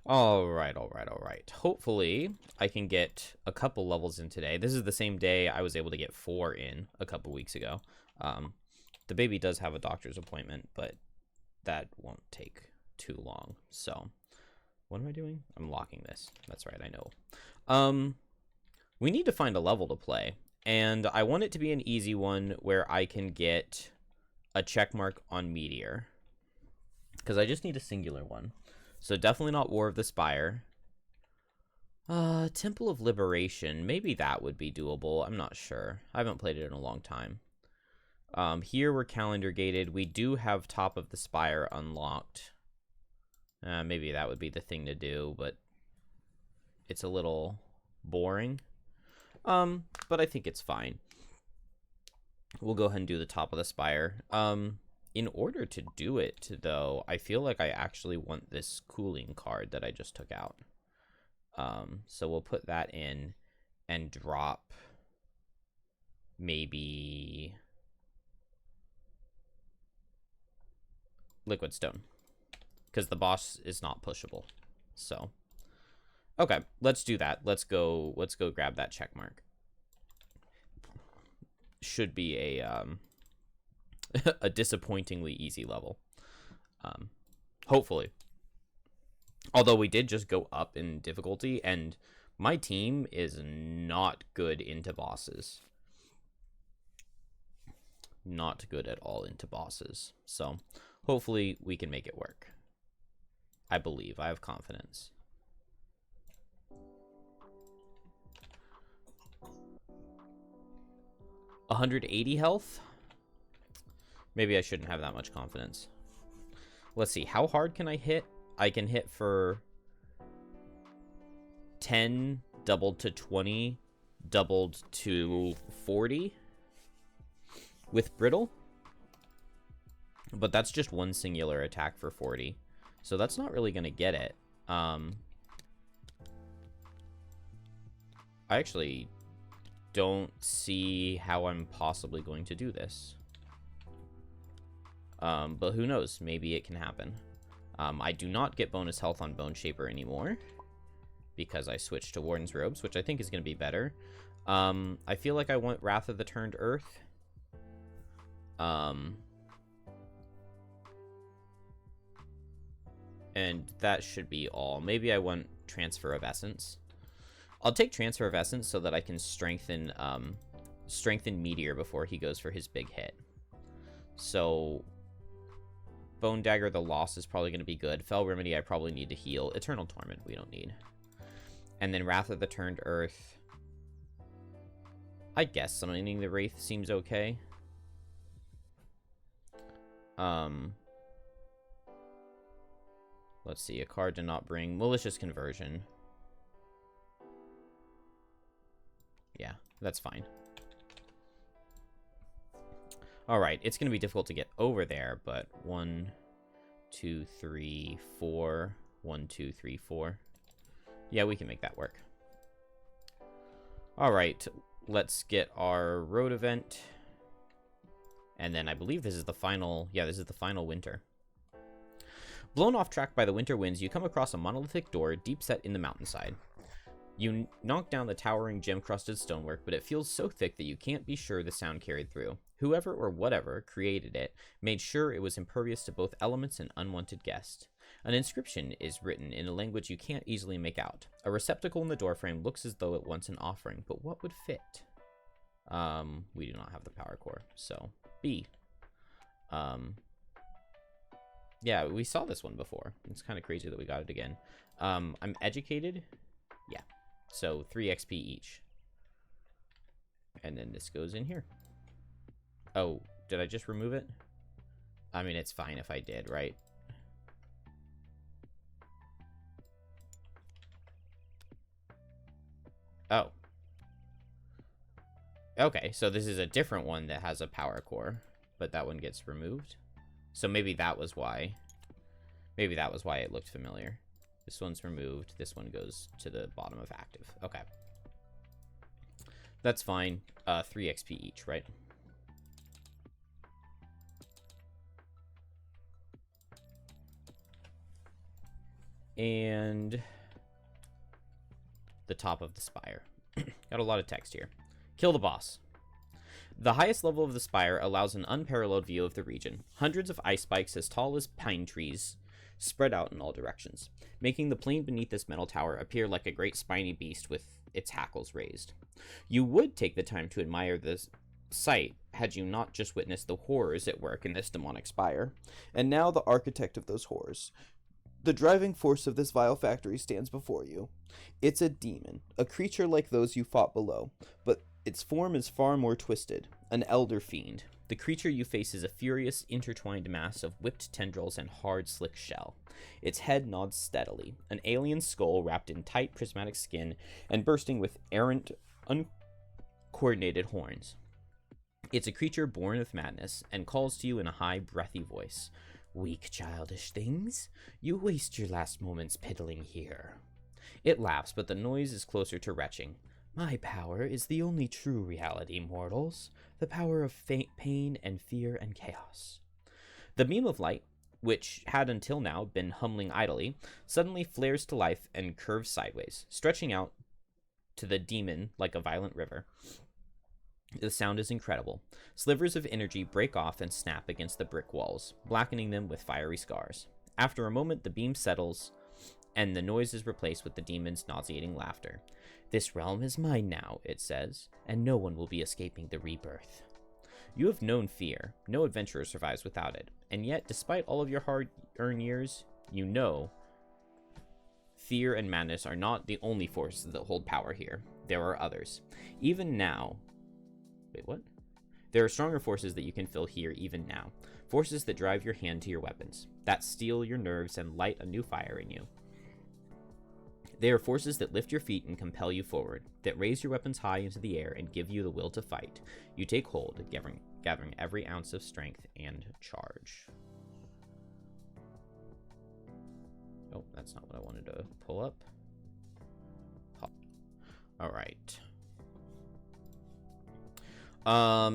Alright. Hopefully, I can get a couple levels in today. This is the same day I was able to get 4 in a couple weeks ago. The baby does have a doctor's appointment, but that won't take too long. So, what am I doing? I'm locking this. That's right, I know. We need to find a level to play, and I want it to be an easy one where I can get a check mark on Meteor, because I just need a singular one. So definitely not War of the Spire. Temple of Liberation. Maybe that would be doable. I'm not sure. I haven't played it in a long time. Here we're calendar gated. We do have Top of the Spire unlocked. Maybe that would be the thing to do, but it's a little boring. But I think it's fine. We'll go ahead and do the Top of the Spire. In order to do it, though, I feel like I actually want this cooling card that I just took out. So we'll put that in and drop maybe Liquid Stone, because the boss is not pushable. So, okay, let's do that. Let's go grab that check mark. Should be a a disappointingly easy level. Hopefully. Although we did just go up in difficulty, and my team is not good into bosses. Not good at all into bosses. So, hopefully we can make it work. I believe. I have confidence. $180 health? Maybe I shouldn't have that much confidence. Let's see. How hard can I hit? I can hit for 10, doubled to 20, doubled to 40 with Brittle. But that's just one singular attack for 40. So that's not really going to get it. I actually don't see how I'm possibly going to do this. But who knows? Maybe it can happen. I do not get bonus health on Bone Shaper anymore, because I switched to Warden's Robes, which I think is going to be better. I feel like I want Wrath of the Turned Earth. And that should be all. Maybe I want Transfer of Essence. I'll take Transfer of Essence so that I can strengthen Meteor before he goes for his big hit. So Bone Dagger, the loss is probably going to be good. Fell Remedy, I probably need to heal. Eternal Torment, we don't need. And then Wrath of the Turned Earth. I guess summoning the Wraith seems okay. Let's see, a card to not bring. Malicious Conversion. Yeah, that's fine. Alright, it's going to be difficult to get over there, but 1, 2, 3, 4. 1, 2, 3, 4. Yeah, we can make that work. Alright, let's get our road event. And then I believe this is the final... Yeah, this is the final winter. Blown off track by the winter winds, you come across a monolithic door deep set in the mountainside. You knock down the towering gem-crusted stonework, but it feels so thick that you can't be sure the sound carried through. Whoever or whatever created it made sure it was impervious to both elements and unwanted guests. An inscription is written in a language you can't easily make out. A receptacle in the doorframe looks as though it wants an offering, but what would fit? We do not have the power core, so B. Yeah, we saw this one before. It's kind of crazy that we got it again. I'm educated. Yeah. So 3 XP each. And then this goes in here. Oh, did I just remove it? I mean, it's fine if I did, right? Oh. Okay, so this is a different one that has a power core, but that one gets removed. So maybe that was why. Maybe that was why it looked familiar. This one's removed. This one goes to the bottom of active. Okay. That's fine. 3 XP each, right? And the top of the spire. Got a lot of text here. Kill the boss. The highest level of the spire allows an unparalleled view of the region. Hundreds of ice spikes as tall as pine trees spread out in all directions, making the plain beneath this metal tower appear like a great spiny beast with its hackles raised. You would take the time to admire this sight had you not just witnessed the horrors at work in this demonic spire. And now the architect of those horrors, the driving force of this vile factory, stands before you. It's a demon, a creature like those you fought below, but its form is far more twisted, an elder fiend. The creature you face is a furious, intertwined mass of whipped tendrils and hard, slick shell. Its head nods steadily, an alien skull wrapped in tight, prismatic skin and bursting with errant, uncoordinated horns. It's a creature born of madness and calls to you in a high, breathy voice. Weak, childish things, you waste your last moments piddling here. It laughs, but the noise is closer to retching. My power is the only true reality, mortals. The power of pain and fear and chaos. The beam of light, which had until now been humming idly, suddenly flares to life and curves sideways, stretching out to the demon like a violent river. The sound is incredible. Slivers of energy break off and snap against the brick walls, blackening them with fiery scars. After a moment, the beam settles, and the noise is replaced with the demon's nauseating laughter. This realm is mine now, it says, and no one will be escaping the rebirth. You have known fear. No adventurer survives without it. And yet, despite all of your hard-earned years, you know fear and madness are not the only forces that hold power here. There are others. Even now... Wait, what? There are stronger forces that you can feel here even now. Forces that drive your hand to your weapons, that steel your nerves and light a new fire in you. They are forces that lift your feet and compel you forward, that raise your weapons high into the air and give you the will to fight. You take hold, gathering every ounce of strength and charge. Oh, that's not what I wanted to pull up. Alright.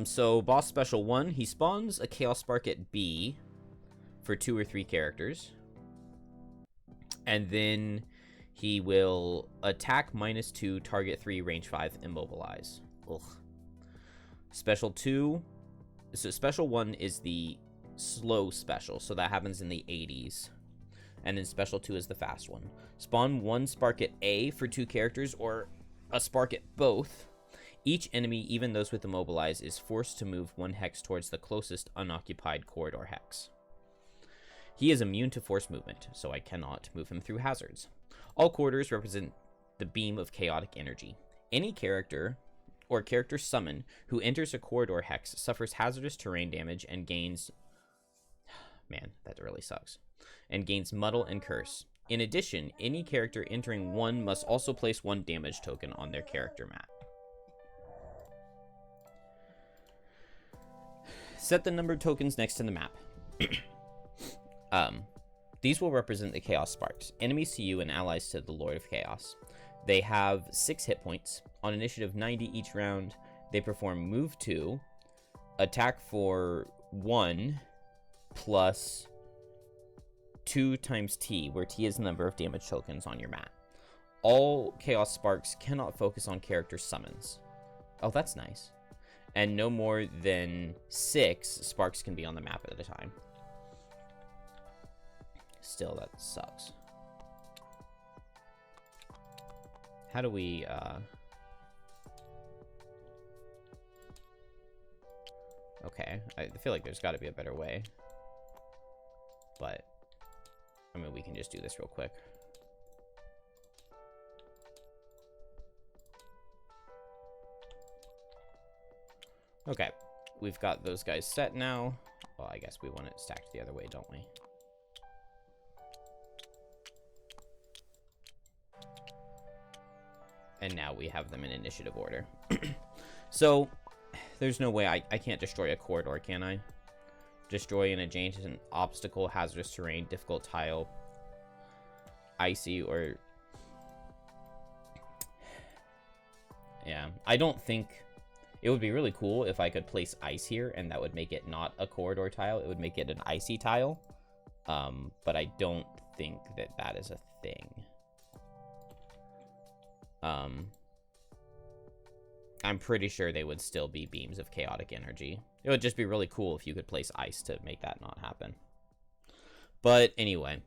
So boss special 1, he spawns a Chaos Spark at B for 2 or 3 characters. And then he will attack -2, target 3, range 5, immobilize. Ugh. Special 2, so special 1 is the slow special, so that happens in the 80s. And then special 2 is the fast one. Spawn 1 spark at A for 2 characters, or a spark at both. Each enemy, even those with immobilize, is forced to move 1 hex towards the closest unoccupied corridor hex. He is immune to force movement, so I cannot move him through hazards. All corridors represent the beam of chaotic energy. Any character or character summon who enters a corridor hex suffers hazardous terrain damage and gains... Man, that really sucks. And gains muddle and curse. In addition, any character entering 1 must also place 1 damage token on their character map. Set the numbered tokens next to the map. These will represent the Chaos Sparks, enemies to you and allies to the Lord of Chaos. They have 6 hit points. On initiative 90 each round, they perform move 2, attack for 1, plus 2 times T, where T is the number of damage tokens on your map. All Chaos Sparks cannot focus on character summons. Oh, that's nice. And no more than 6 sparks can be on the map at a time. Still, that sucks. How do we, Okay, I feel like there's got to be a better way. But, I mean, we can just do this real quick. Okay, we've got those guys set now. Well, I guess we want it stacked the other way, don't we? And now we have them in initiative order. So, there's no way I can't destroy a corridor, can I? Destroy an adjacent obstacle, hazardous terrain, difficult tile, icy, or... Yeah, I don't think... It would be really cool if I could place ice here, and that would make it not a corridor tile. It would make it an icy tile. But I don't think that that is a thing. I'm pretty sure they would still be beams of chaotic energy. It would just be really cool if you could place ice to make that not happen. But anyway,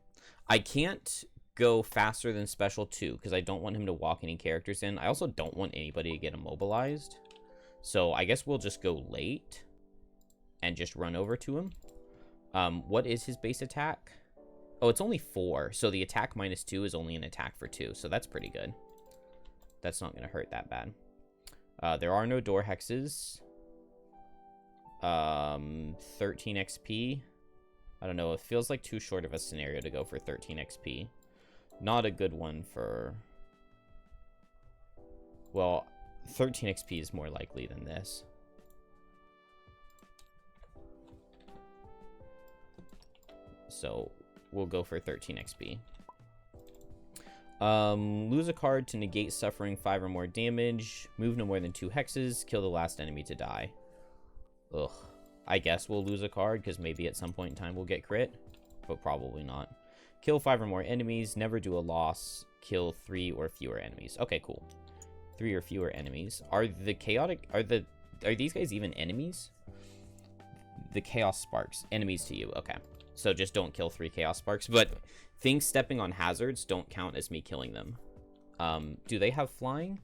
I can't go faster than special 2 because I don't want him to walk any characters in. I also don't want anybody to get immobilized. So I guess we'll just go late and just run over to him. What is his base attack? Oh, it's only 4. So the attack -2 is only an attack for 2. So that's pretty good. That's not going to hurt that bad. There are no door hexes. 13 XP. I don't know. It feels like too short of a scenario to go for 13 XP. Not a good one for... Well, 13 XP is more likely than this. So we'll go for 13 XP. Lose a card to negate suffering 5 or more damage. Move no more than 2 hexes. Kill the last enemy to die. Ugh. I guess we'll lose a card because maybe at some point in time we'll get crit. But probably not. Kill 5 or more enemies. Never do a loss. Kill 3 or fewer enemies. Okay, cool. 3 or fewer enemies. Are the chaotic... Are these guys even enemies? The chaos sparks. Enemies to you. Okay. So just don't kill 3 chaos sparks. But things stepping on hazards don't count as me killing them. Do they have flying?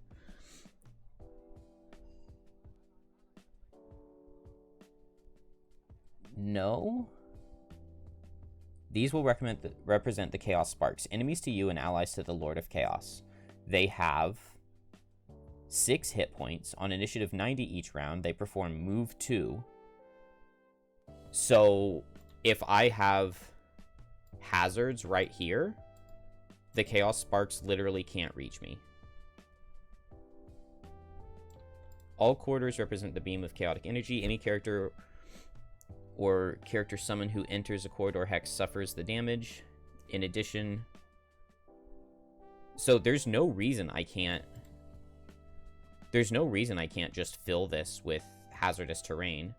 No. These will represent the chaos sparks. Enemies to you and allies to the Lord of Chaos. They have 6 hit points. On initiative 90 each round, they perform move 2. So if I have hazards right here, the chaos sparks literally can't reach me. All quarters represent the beam of chaotic energy. Any character or character summon who enters a corridor hex suffers the damage. In addition, so there's no reason I can't just fill this with hazardous terrain.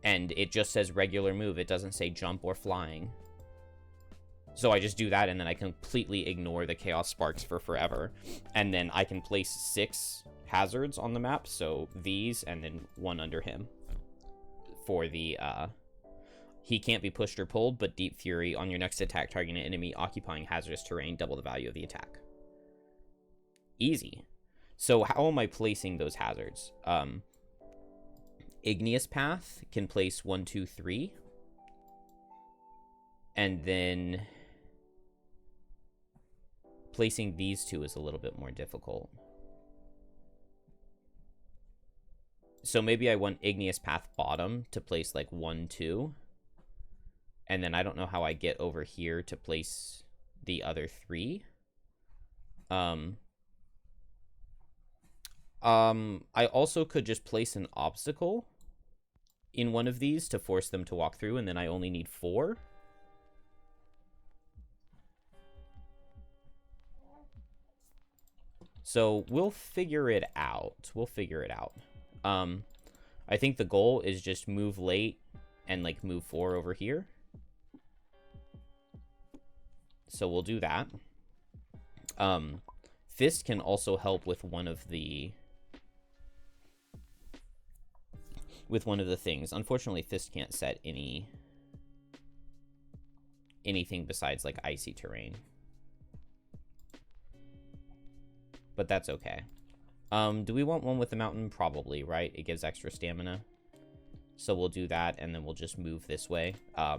And it just says regular move. It doesn't say jump or flying. So I just do that, and then I completely ignore the chaos sparks for forever. And then I can place 6 hazards on the map. So these, and then 1 under him. For the, he can't be pushed or pulled, but Deep Fury on your next attack targeting an enemy occupying hazardous terrain, double the value of the attack. Easy. So how am I placing those hazards? Igneous Path can place 1, 2, 3. And then placing these 2 is a little bit more difficult. So maybe I want Igneous Path bottom to place like 1, 2. And then I don't know how I get over here to place the other 3. I also could just place an obstacle in one of these to force them to walk through, and then I only need 4. So we'll figure it out. I think the goal is just move late and like move 4 over here. So we'll do that. Fist can also help with one of the things. Unfortunately, Fist can't set anything besides like icy terrain. But that's okay. Do we want one with the mountain? Probably, right? It gives extra stamina. So we'll do that, and then we'll just move this way.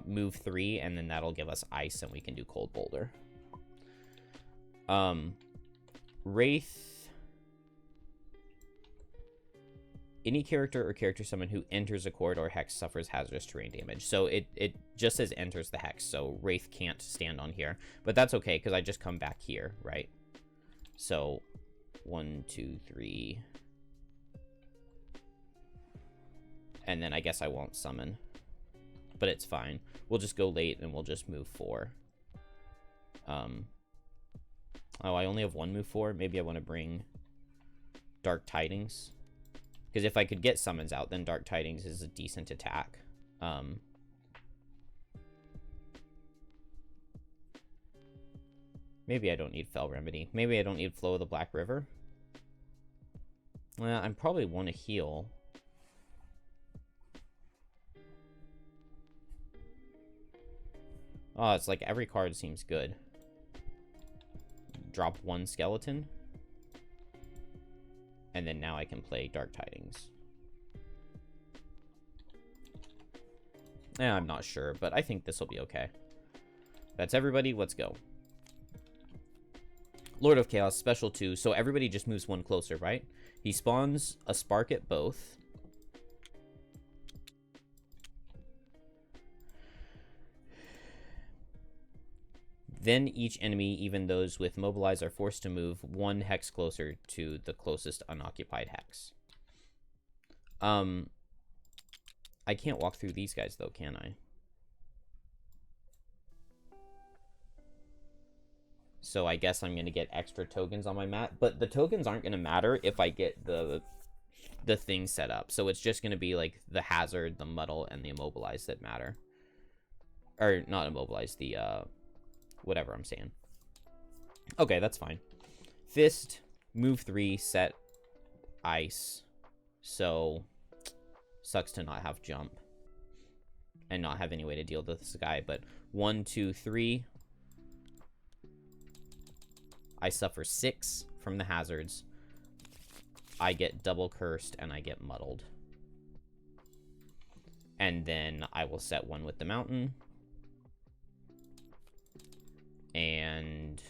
Move 3, and then that'll give us ice, and we can do cold boulder. Wraith. Any character or character summon who enters a corridor hex suffers hazardous terrain damage. So it just says enters the hex, so Wraith can't stand on here. But that's okay, because I just come back here, right? So 1, 2, 3. And then I guess I won't summon. But it's fine. We'll just go late and we'll just move 4. Oh, I only have 1 move 4. Maybe I want to bring Dark Tidings. Because if I could get summons out, then Dark Tidings is a decent attack. Maybe I don't need Fell Remedy. Maybe I don't need Flow of the Black River. Well, I probably want to heal. Oh, it's like every card seems good. Drop 1 skeleton. And then now I can play Dark Tidings. I'm not sure, but I think this will be okay. That's everybody. Let's go. Lord of Chaos, special 2. So everybody just moves 1 closer, right? He spawns a spark at both. Then each enemy, even those with mobilize, are forced to move 1 hex closer to the closest unoccupied hex. I can't walk through these guys, though, can I? So I guess I'm going to get extra tokens on my mat. But the tokens aren't going to matter if I get the thing set up. So it's just going to be like the hazard, the muddle, and the immobilize that matter. Or not immobilize, the whatever I'm saying. Okay, that's fine. Fist, move 3, set ice. So sucks to not have jump and not have any way to deal with this guy. But 1, 2, 3. I suffer 6 from the hazards. I get double cursed and I get muddled. And then I will set 1 with the mountain. And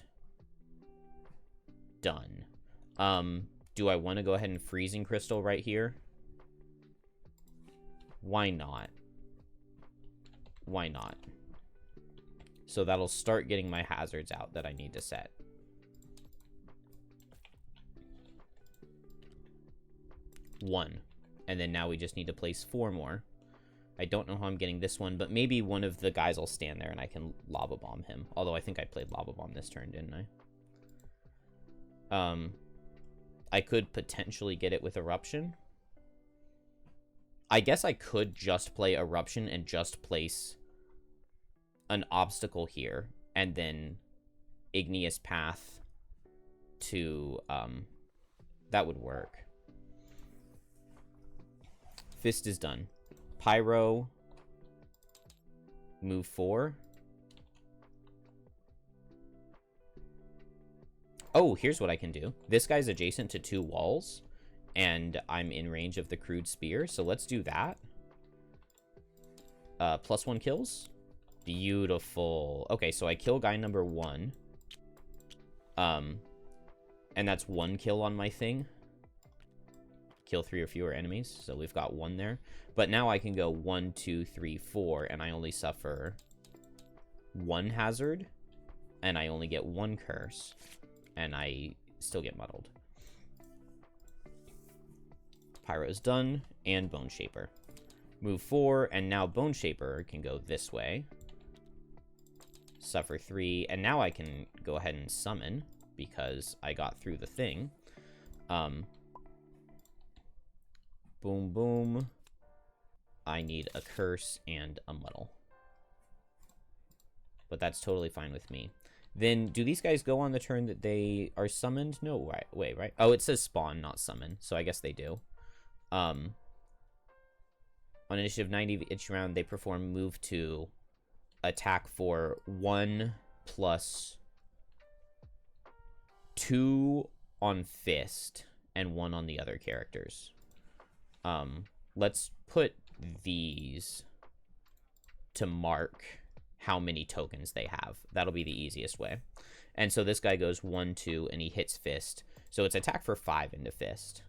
done. Do I want to go ahead and freezing crystal right here? Why not? Why not? So that'll start getting my hazards out that I need to set. One. And then now we just need to place 4 more. I don't know how I'm getting this one, but maybe one of the guys will stand there and I can lava bomb him. Although I think I played lava bomb this turn, didn't I? I could potentially get it with eruption. I guess I could just play eruption and just place an obstacle here and then igneous path to that would work. Fist is done. Pyro, move 4. Oh, here's what I can do. This guy's adjacent to 2 walls, and I'm in range of the crude spear, so let's do that. +1 kills. Beautiful. Okay, so I kill guy number 1. And that's 1 kill on my thing. Kill 3 or fewer enemies, so we've got 1 there. But now I can go 1, 2, 3, 4, and I only suffer 1 hazard, and I only get 1 curse, and I still get muddled. Pyro's done, and Bone Shaper. Move 4, and now Bone Shaper can go this way. Suffer 3, and now I can go ahead and summon, because I got through the thing. Boom, boom. I need a curse and a muddle. But that's totally fine with me. Then, do these guys go on the turn that they are summoned? No way, right? Oh, it says spawn, not summon. So I guess they do. On initiative 90 each round, they perform move 2. Attack for 1 plus 2 on Fist and 1 on the other characters. Let's put these to mark how many tokens they have. That'll be the easiest way. And so this guy goes 1, 2, and he hits Fist. So it's attack for 5 into Fist.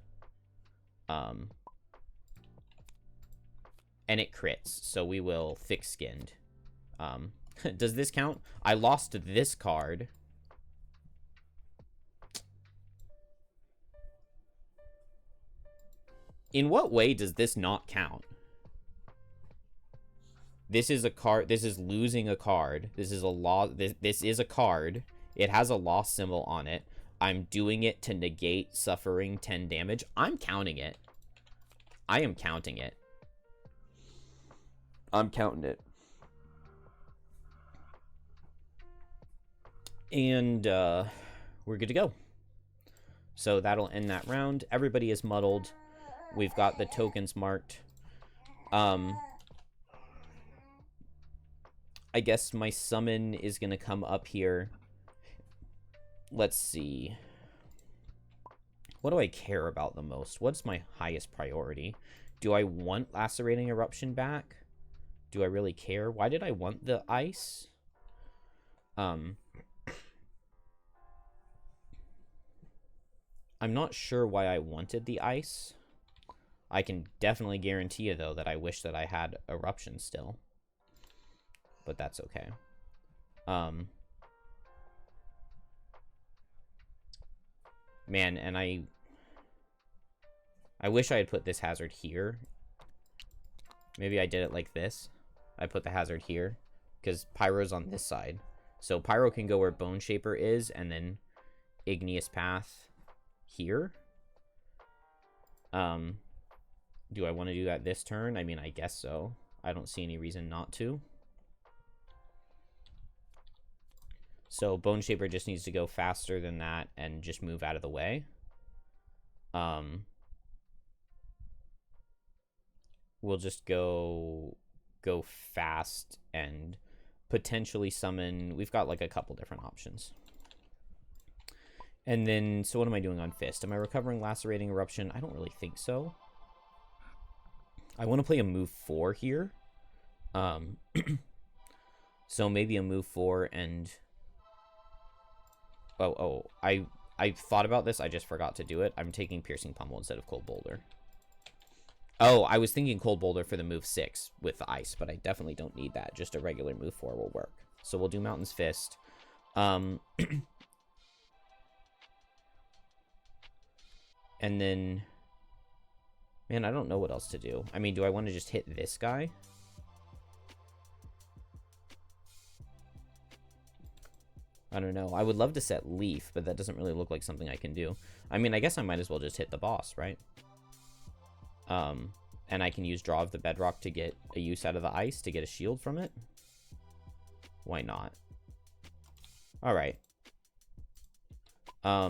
And it crits, so we will thick-skinned. Does this count? I lost this card. In what way does this not count? This is a card. This is losing a card. This is a loss. This is a card. It has a loss symbol on it. I'm doing it to negate suffering 10 damage. I'm counting it. I am counting it. I'm counting it. And we're good to go. So that'll end that round. Everybody is muddled. We've got the tokens marked. I guess my summon is going to come up here. Let's see. What do I care about the most? What's my highest priority? Do I want Lacerating Eruption back? Do I really care? Why did I want the ice? I'm not sure why I wanted the ice. I can definitely guarantee you, though, that I wish that I had Eruption still. But that's okay. Man, and I wish I had put this hazard here. Maybe I did it like this. I put the hazard here, because Pyro's on this side. So Pyro can go where Bone Shaper is, and then Igneous Path here. Do I want to do that this turn? I mean, I guess so. I don't see any reason not to. So Bone Shaper just needs to go faster than that and just move out of the way. We'll just go fast and potentially summon. We've got like a couple different options. And then, so what am I doing on Fist? Am I recovering Lacerating Eruption? I don't really think so. I want to play a move 4 here. So maybe a move 4 and... I thought about this. I just forgot to do it. I'm taking Piercing Pummel instead of Cold Boulder. Oh, I was thinking Cold Boulder for the move 6 with the ice, but I definitely don't need that. Just a regular move 4 will work. So we'll do Mountain's Fist. And then... Man, I don't know what else to do. I mean, do I want to just hit this guy? I don't know. I would love to set Leaf, but that doesn't really look like something I can do. I mean, I guess I might as well just hit the boss, right? And I can use Draw of the Bedrock to get a use out of the ice to get a shield from it. Why not? Alright. I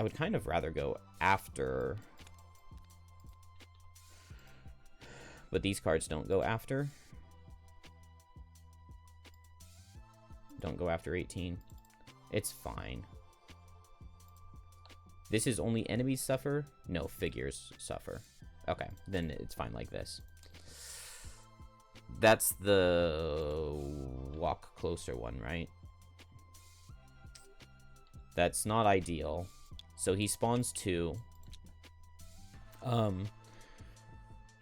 would kind of rather go after... But these cards don't go after. Don't go after 18. It's fine. This is only enemies suffer? No, figures suffer. Okay, then it's fine like this. That's the walk closer one, right? That's not ideal. So he spawns 2.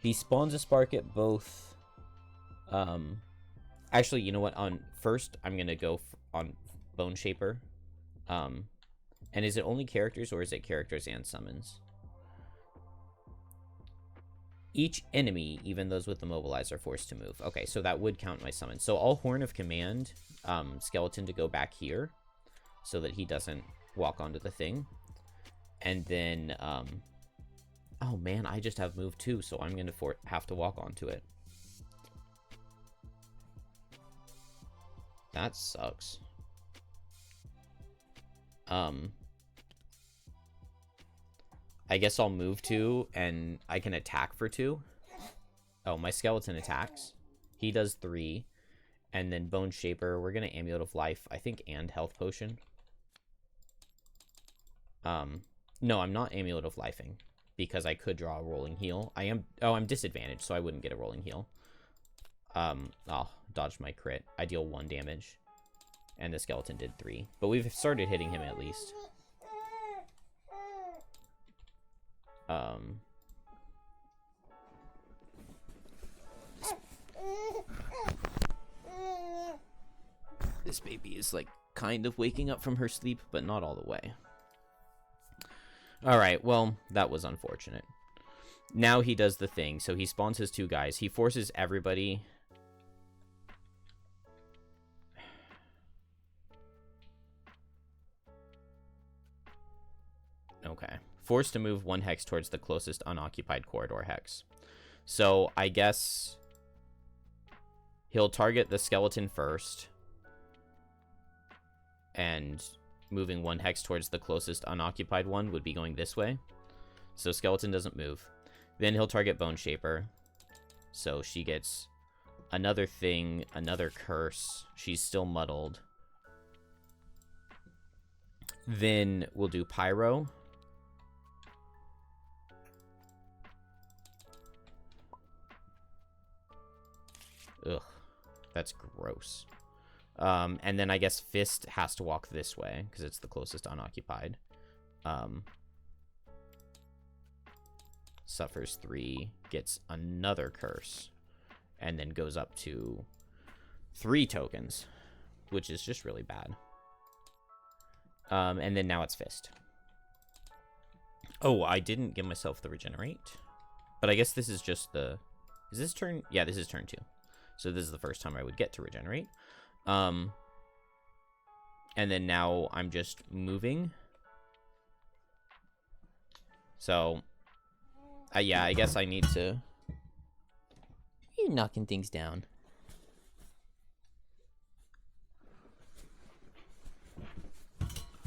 He spawns a Spark at both. Actually, you know what? On first, I'm gonna go on Bone Shaper. And is it only characters or is it characters and summons? Each enemy, even those with the mobilize, are forced to move. Okay, so that would count my summon. So I'll Horn of Command Skeleton to go back here so that he doesn't walk onto the thing. And then, oh man, I just have move 2, so I'm gonna have to walk onto it. That sucks. I guess I'll move 2 and I can attack for 2. Oh, my skeleton attacks. He does 3. And then Bone Shaper, we're gonna Amulet of Life, I think, and Health Potion. No, I'm not Amulet of Lifing because I could draw a Rolling Heal. I'm disadvantaged, so I wouldn't get a Rolling Heal. Oh, dodged my crit. I deal 1 damage. And the skeleton did 3. But we've started hitting him at least. This baby is like kind of waking up from her sleep, but not all the way. Alright, well, that was unfortunate. Now he does the thing. So he spawns his 2 guys. He forces everybody... Okay. Forced to move 1 hex towards the closest unoccupied corridor hex. So I guess he'll target the skeleton first. and moving 1 hex towards the closest unoccupied one would be going this way. So Skeleton doesn't move. Then he'll target Bone Shaper. So she gets another thing, another curse. She's still muddled. Then we'll do Pyro. Ugh, that's gross. And then I guess Fist has to walk this way because it's the closest unoccupied. Suffers 3, gets another curse, and then goes up to 3 tokens, which is just really bad. And then now it's Fist. Oh, I didn't give myself the regenerate, but I guess this is just the... Is this turn? Yeah, this is turn 2. So this is the first time I would get to regenerate. And then now I'm just moving. So, yeah, I guess I need to... You're knocking things down.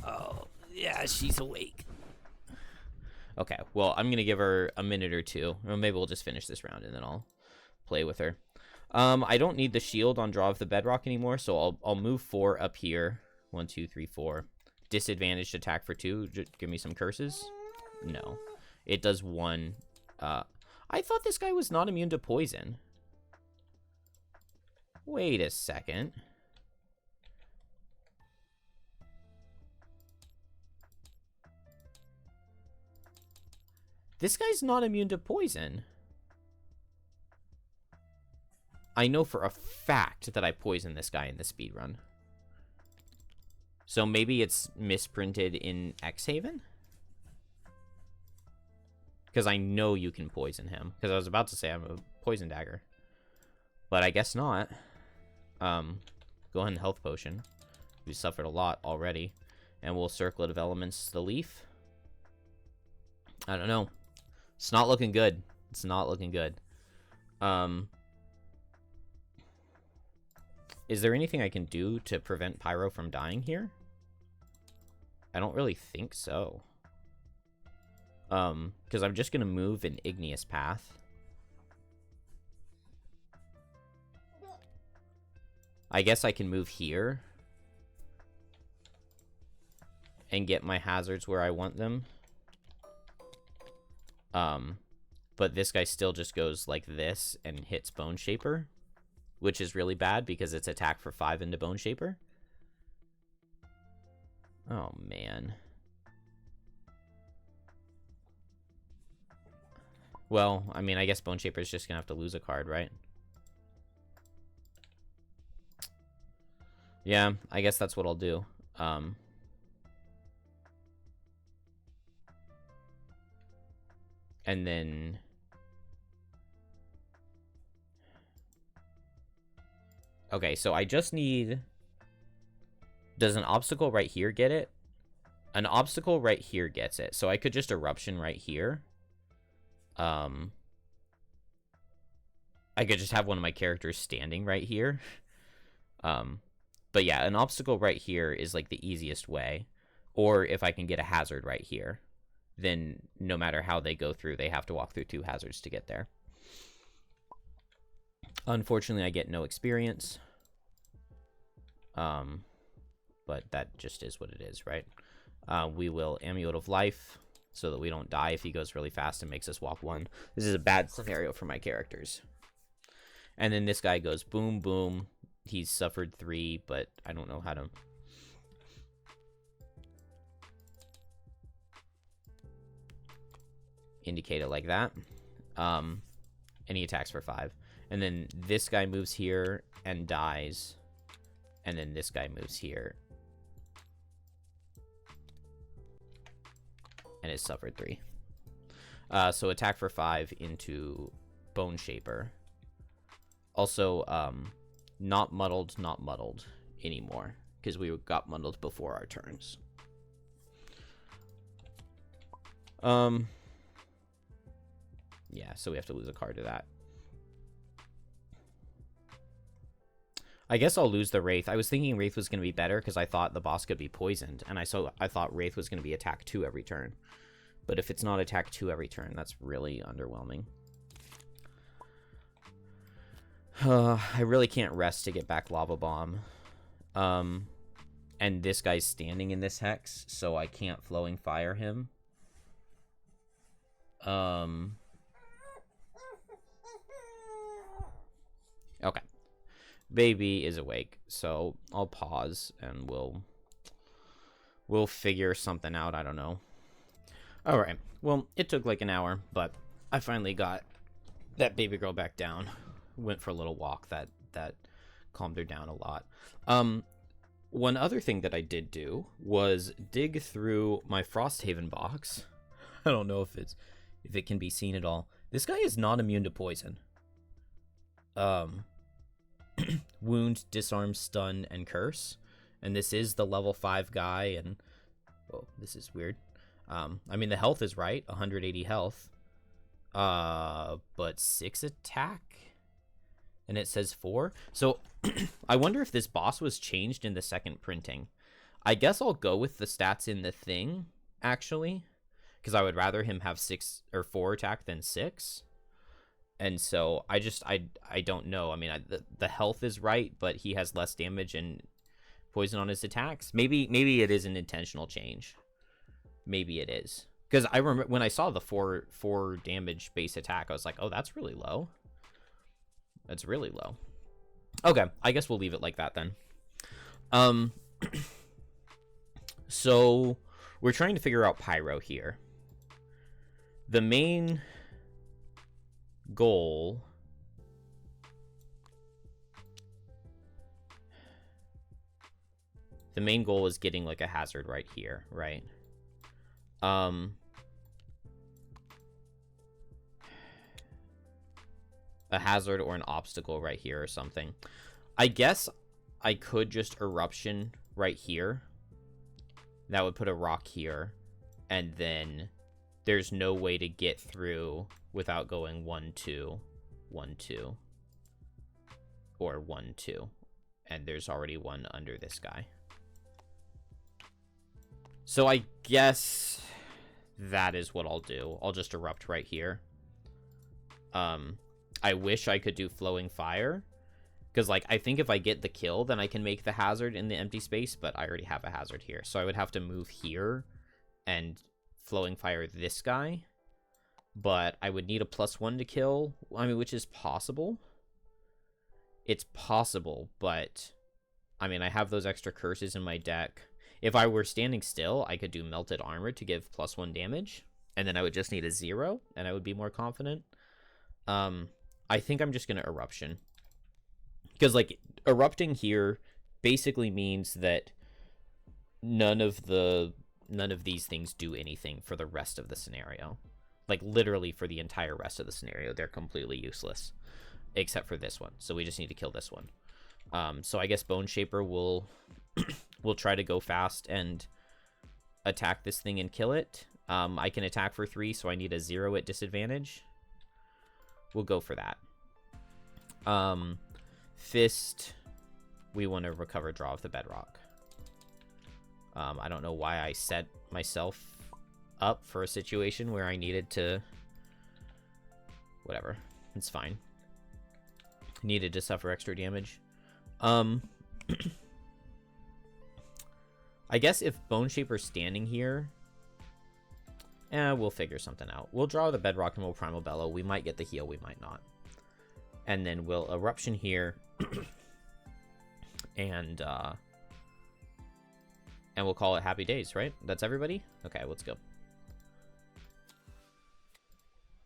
Oh, yeah, she's awake. Okay, well, I'm going to give her a minute or two. Or maybe we'll just finish this round and then I'll play with her. I don't need the shield on Draw of the Bedrock anymore, so I'll move 4 up here. 1, 2, 3, 4. Disadvantaged attack for 2. Give me some curses. No. It does 1. I thought this guy was not immune to poison. Wait a second. This guy's not immune to poison. I know for a fact that I poisoned this guy in the speedrun. So maybe it's misprinted in Xhaven? Because I know you can poison him. Because I was about to say I'm a poison dagger. But I guess not. Go ahead and health potion. We suffered a lot already. And we'll Circlet of Elements the leaf. I don't know. It's not looking good. It's not looking good. Is there anything I can do to prevent Pyro from dying here? I don't really think so. Because I'm just going to move an Igneous Path. I guess I can move here. And get my hazards where I want them. But this guy still just goes like this and hits Bone Shaper. Which is really bad because it's attack for 5 into Bone Shaper. Oh, man. Well, I mean, I guess Bone Shaper is just going to have to lose a card, right? Yeah, I guess that's what I'll do. And then... Okay, so I just need... Does an obstacle right here get it? An obstacle right here gets it. So I could just Eruption right here. I could just have one of my characters standing right here. But yeah, an obstacle right here is like the easiest way. Or if I can get a hazard right here, then no matter how they go through, they have to walk through 2 hazards to get there. Unfortunately, I get no experience. But that just is what it is, right? We will Amulet of Life so that we don't die if he goes really fast and makes us walk 1. This is a bad scenario for my characters. And then this guy goes boom, boom. He's suffered 3, but I don't know how to... indicate it like that. And he attacks for 5. And then this guy moves here and dies. And then this guy moves here. And is suffered 3. So attack for 5 into Bone Shaper. Also, not muddled anymore. Because we got muddled before our turns. Yeah, so we have to lose a card to that. I guess I'll lose the Wraith. I was thinking Wraith was going to be better because I thought the boss could be poisoned. And I thought Wraith was going to be attack 2 every turn. But if it's not attack 2 every turn, that's really underwhelming. I really can't rest to get back Lava Bomb. And this guy's standing in this Hex, so I can't Flowing Fire him. Okay. Baby is awake, so I'll pause and we'll figure something out. I don't know. All right. Well, it took like an hour, but I finally got that baby girl back down. Went for a little walk. That calmed her down a lot. One other thing that I did do was dig through my Frosthaven box. I don't know if it can be seen at all. This guy is not immune to poison. Wound, disarm, stun, and curse. And this is the level 5 guy, and oh, this is weird. I mean, the health is right, 180 health. But 6 attack? And it says 4. So, I wonder if this boss was changed in the second printing. I guess I'll go with the stats in the thing, actually. Because I would rather him have 6 or 4 attack than 6. And so, I don't know. I mean, the health is right, but he has less damage and poison on his attacks. Maybe it is an intentional change. Maybe it is. Because I remember when I saw the 4 damage base attack, I was like, oh, that's really low. That's really low. Okay, I guess we'll leave it like that then. So, we're trying to figure out Pyro here. The main goal... The main goal is getting, like, a hazard right here, right? A hazard or an obstacle right here or something. I guess I could just Eruption right here. That would put a rock here. And then there's no way to get through without going 1, 2, 1, 2. Or 1, 2. And there's already one under this guy. So I guess that is what I'll do. I'll just Erupt right here. I wish I could do Flowing Fire. Because, like, I think if I get the kill, then I can make the hazard in the empty space. But I already have a hazard here. So I would have to move here and Flowing Fire this guy. But I would need a +1 to kill. I mean, which is possible. It's possible, but... I mean, I have those extra curses in my deck. If I were standing still, I could do Melted Armor to give +1 damage. And then I would just need a 0, and I would be more confident. I think I'm just going to Eruption. Because, like, Erupting here basically means that none of these things do anything for the rest of the scenario. Like, literally for the entire rest of the scenario, they're completely useless. Except for this one. So we just need to kill this one. So I guess Bone Shaper will try to go fast and attack this thing and kill it. I can attack for 3, so I need a 0 at disadvantage. We'll go for that. Fist, we want to recover draw of the bedrock. I don't know why I set myself up for a situation where I needed to... Whatever. It's fine. Needed to suffer extra damage. I guess if Bone Shaper's standing here... we'll figure something out. We'll draw the bedrock and we'll Primal Bellow. We might get the heal, we might not. And then we'll Eruption here. and we'll call it Happy Days, right? That's everybody? Okay, let's go.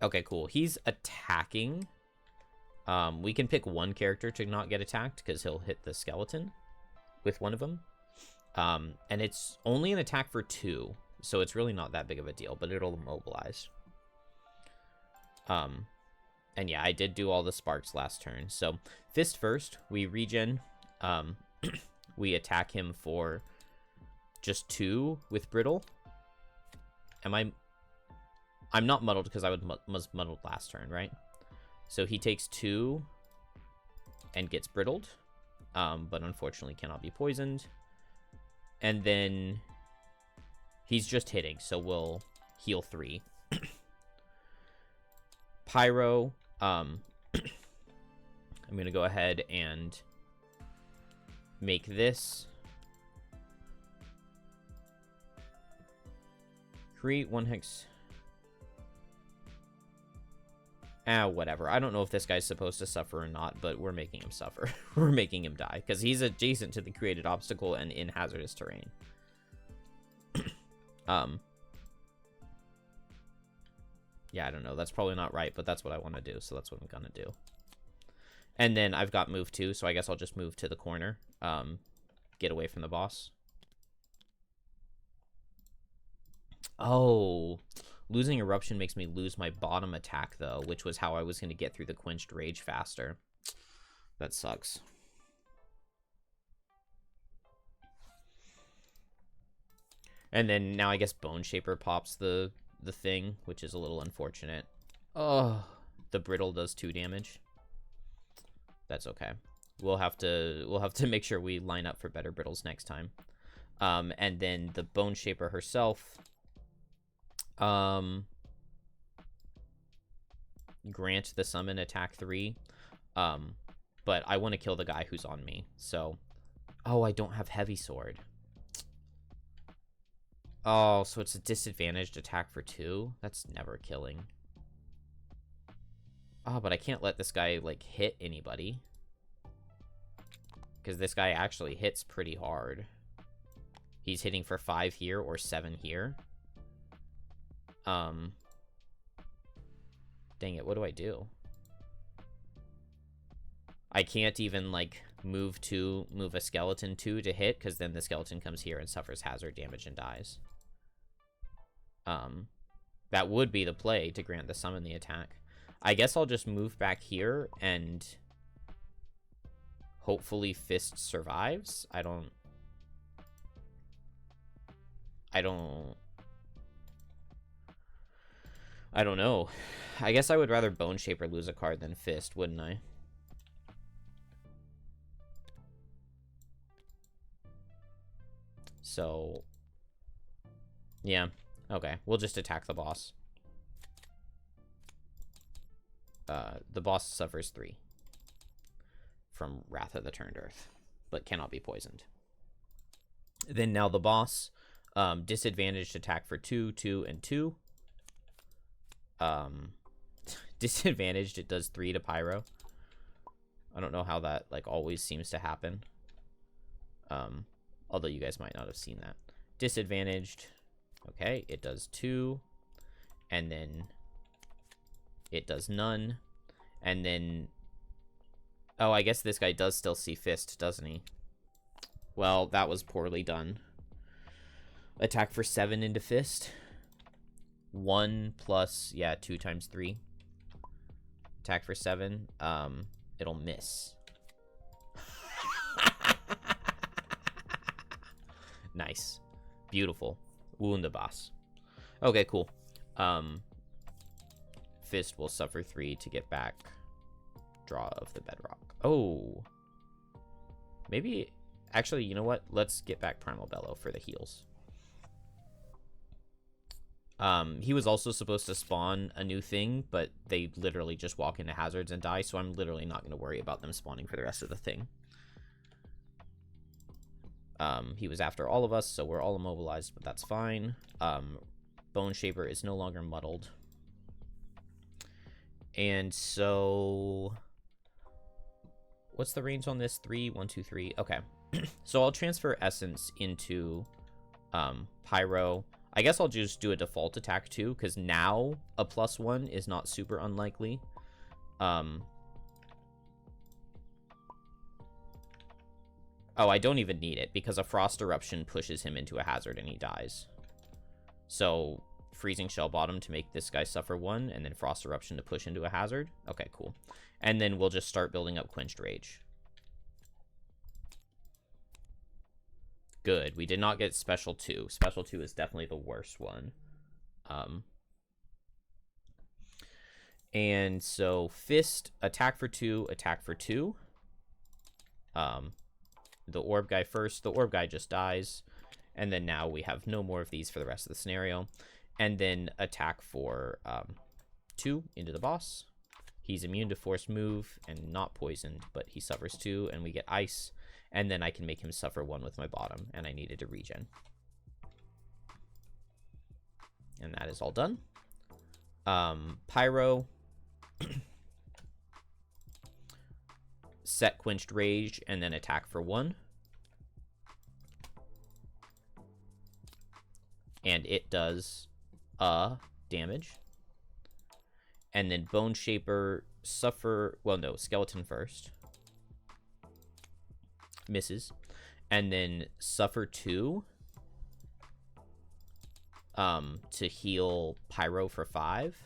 Okay, cool. He's attacking. We can pick one character to not get attacked because he'll hit the skeleton with one of them. And it's only an attack for 2. So it's really not that big of a deal, but it'll immobilize. And yeah, I did do all the sparks last turn. So Fist first, we regen. We attack him for just 2 with Brittle. I'm not muddled because I was muddled last turn, right? So he takes 2 and gets brittled. but unfortunately cannot be poisoned. And then he's just hitting, so we'll heal 3. Pyro, I'm going to go ahead and make this. Create 1 hex. Whatever. I don't know if this guy's supposed to suffer or not, but we're making him suffer. We're making him die, because he's adjacent to the created obstacle and in hazardous terrain. Yeah, I don't know. That's probably not right, but that's what I want to do, so that's what I'm gonna do. And then I've got move 2, so I guess I'll just move to the corner. Get away from the boss. Oh, losing Eruption makes me lose my bottom attack, though, which was how I was going to get through the Quenched Rage faster. That sucks. And then now I guess Bone Shaper pops the thing, which is a little unfortunate. Oh, the Brittle does 2 damage. That's okay. We'll have to make sure we line up for better Brittles next time. And then the Bone Shaper herself, grant the summon attack 3. But I want to kill the guy who's on me. So, oh, I don't have Heavy Sword. Oh, so it's a disadvantaged attack for 2? That's never killing. Oh, but I can't let this guy, like, hit anybody. Because this guy actually hits pretty hard. He's hitting for 5 here or 7 here. Dang it, what do I do? I can't even, like, move a skeleton 2 to hit, because then the skeleton comes here and suffers hazard damage and dies. That would be the play to grant the summon the attack. I guess I'll just move back here and hopefully Fist survives. I don't know. I guess I would rather Bone Shaper lose a card than Fist, wouldn't I? So, yeah. Okay, we'll just attack the boss. The boss suffers 3 from Wrath of the Turned Earth, but cannot be poisoned. Then now the boss, disadvantaged attack for 2, 2, and 2. Disadvantaged, it does 3 to Pyro. I don't know how that, like, always seems to happen. Although you guys might not have seen that. Disadvantaged, okay, it does 2. And then it does none. And then, oh, I guess this guy does still see Fist, doesn't he? Well, that was poorly done. Attack for 7 into Fist. 1 plus, yeah, 2 times 3. Attack for 7. It'll miss. Nice. Beautiful. Wound the boss. Okay, cool. Fist will suffer 3 to get back draw of the bedrock. Oh. Maybe, actually, you know what? Let's get back Primal Bellow for the heals. He was also supposed to spawn a new thing, but they literally just walk into hazards and die, so I'm literally not going to worry about them spawning for the rest of the thing. He was after all of us, so we're all immobilized, but that's fine. Bone Shaper is no longer muddled. And so, what's the range on this? 3, 1, 2, 3. Okay. So I'll transfer Essence into Pyro. I guess I'll just do a default attack too, because now a +1 is not super unlikely. Oh, I don't even need it, because a Frost Eruption pushes him into a hazard and he dies. So, Freezing Shell Bottom to make this guy suffer 1, and then Frost Eruption to push into a hazard. Okay, cool. And then we'll just start building up Quenched Rage. Good. We did not get Special 2. Special 2 is definitely the worst one. And so, Fist, attack for 2, attack for 2. the orb guy first. The orb guy just dies. And then now we have no more of these for the rest of the scenario. And then attack for 2 into the boss. He's immune to force move and not poisoned, but he suffers 2, and we get ice. And then I can make him suffer 1 with my bottom, and I needed to regen. And that is all done. Pyro. Set Quenched Rage, and then attack for 1. And it does damage. And then Bone Shaper, suffer... Well, no, Skeleton first. Misses. And then suffer 2. To heal Pyro for 5.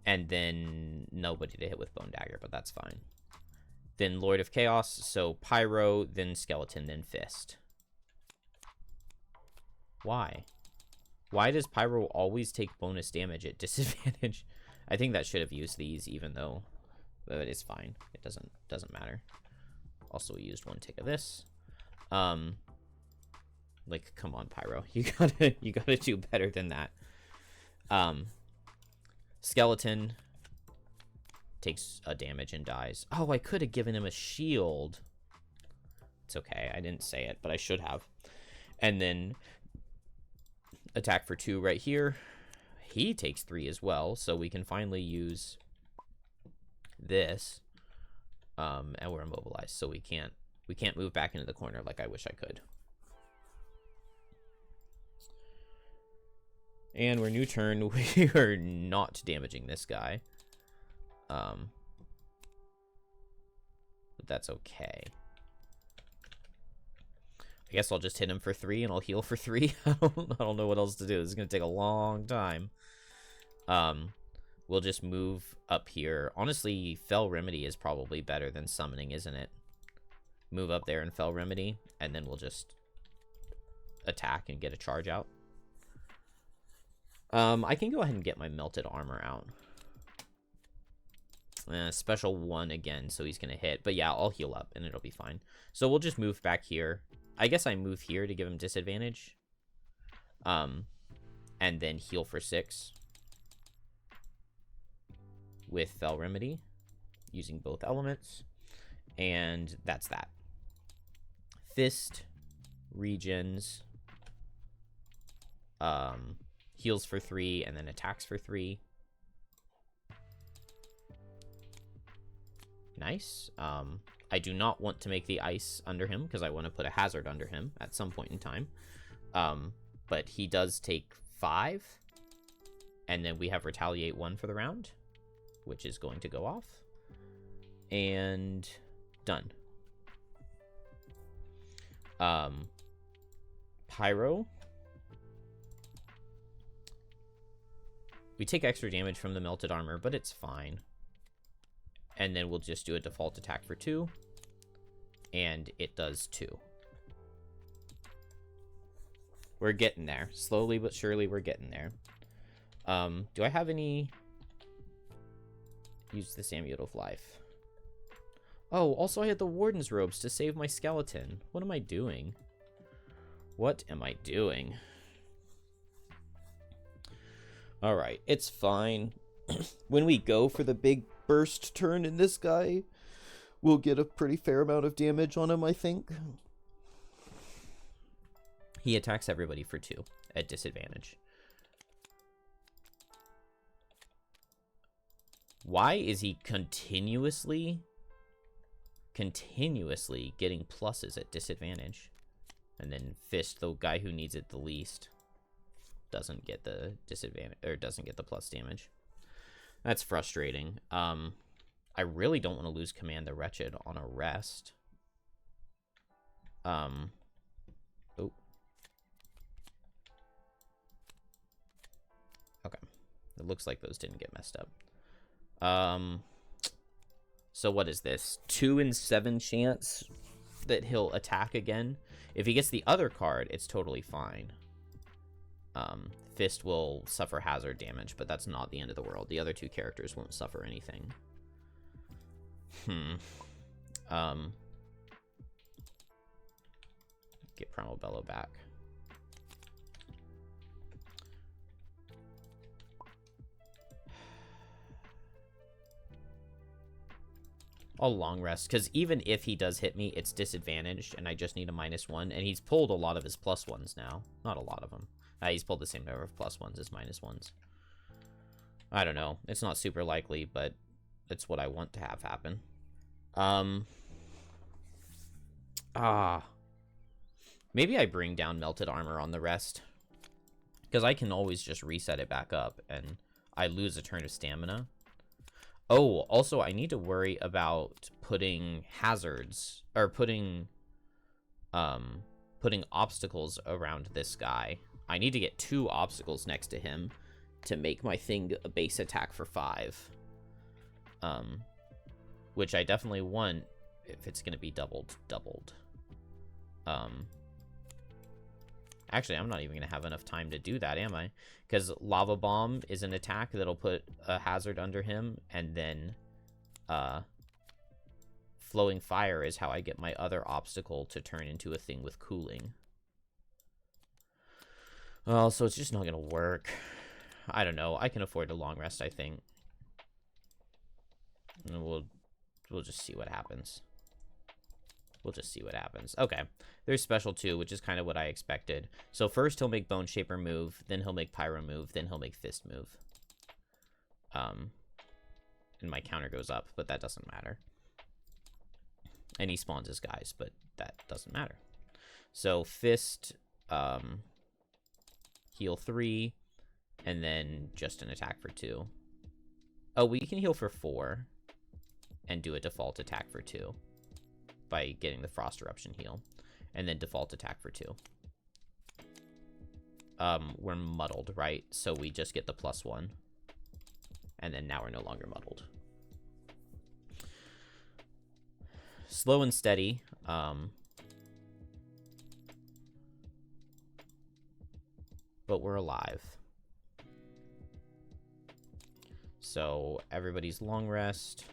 And then nobody to hit with Bone Dagger, but that's fine. Then Lord of Chaos, so Pyro, then Skeleton, then Fist. Why? Why does Pyro always take bonus damage at disadvantage? I think that should have used these, even though it is fine. It doesn't matter. Also, we used 1 tick of this. Like, come on, Pyro. You gotta do better than that. Skeleton takes a damage and dies. Oh, I could have given him a shield. It's okay. I didn't say it, but I should have. And then attack for 2 right here. He takes 3 as well, so we can finally use this. And we're immobilized, so we can't move back into the corner like I wish I could. And we're new turn. We are not damaging this guy. But that's okay. I guess I'll just hit him for 3 and I'll heal for 3. I don't know what else to do. This is going to take a long time. We'll just move up here. Honestly, Fell Remedy is probably better than summoning, isn't it? Move up there and Fell Remedy, and then we'll just attack and get a charge out. I can go ahead and get my Melted Armor out. Special 1 again, so he's going to hit. But yeah, I'll heal up, and it'll be fine. So we'll just move back here. I guess I move here to give him disadvantage. And then heal for 6. With Fell Remedy. Using both elements. And that's that. Fist. Regens. Heals for 3, and then attacks for 3. Nice. I do not want to make the ice under him, because I want to put a hazard under him at some point in time. But he does take 5. And then we have Retaliate 1 for the round, which is going to go off. And done. Pyro. We take extra damage from the Melted Armor, but it's fine. And then we'll just do a default attack for 2. And it does 2. We're getting there. Slowly but surely we're getting there. Do I have any... Use this Amulet of Life. Oh, also I had the Warden's Robes to save my skeleton. What am I doing? What am I doing? Alright, it's fine. When we go for the big burst turn in this guy, we'll get a pretty fair amount of damage on him, I think. He attacks everybody for 2 at disadvantage. Why is he continuously getting pluses at disadvantage? And then Fist, the guy who needs it the least, doesn't get the disadvantage, or doesn't get the plus damage. That's frustrating. I really don't want to lose Command the Wretched on a rest. Oh. Okay. It looks like those didn't get messed up. So what is this? 2 in 7 chance that he'll attack again. If he gets the other card, it's totally fine. Fist will suffer hazard damage, but that's not the end of the world. The other 2 characters won't suffer anything. Get Primal Bellow back. I'll long rest, because even if he does hit me, it's disadvantaged, and I just need a -1, and he's pulled a lot of his +1s now. Not a lot of them. He's pulled the same number of +1s as -1s. I don't know. It's not super likely, but it's what I want to have happen. Maybe I bring down Melted Armor on the rest, because I can always just reset it back up, and I lose a turn of stamina. Oh, also, I need to worry about putting hazards, or putting obstacles around this guy. I need to get 2 obstacles next to him to make my thing a base attack for 5. Which I definitely want if it's going to be doubled. Actually, I'm not even going to have enough time to do that, am I? Because Lava Bomb is an attack that'll put a hazard under him, and then Flowing Fire is how I get my other obstacle to turn into a thing with cooling. Well, so it's just not going to work. I don't know. I can afford a long rest, I think. And we'll just see what happens. We'll just see what happens. Okay. There's Special 2, which is kind of what I expected. So first he'll make Bone Shaper move, then he'll make Pyro move, then he'll make Fist move. And my counter goes up, but that doesn't matter. And he spawns his guys, but that doesn't matter. So Fist, heal 3, and then just an attack for 2. Oh, we can heal for 4 and do a default attack for 2 by getting the Frost Eruption heal, and then default attack for 2. We're muddled, right? So we just get the +1, and then now we're no longer muddled. Slow and steady. But we're alive. So everybody's long rest.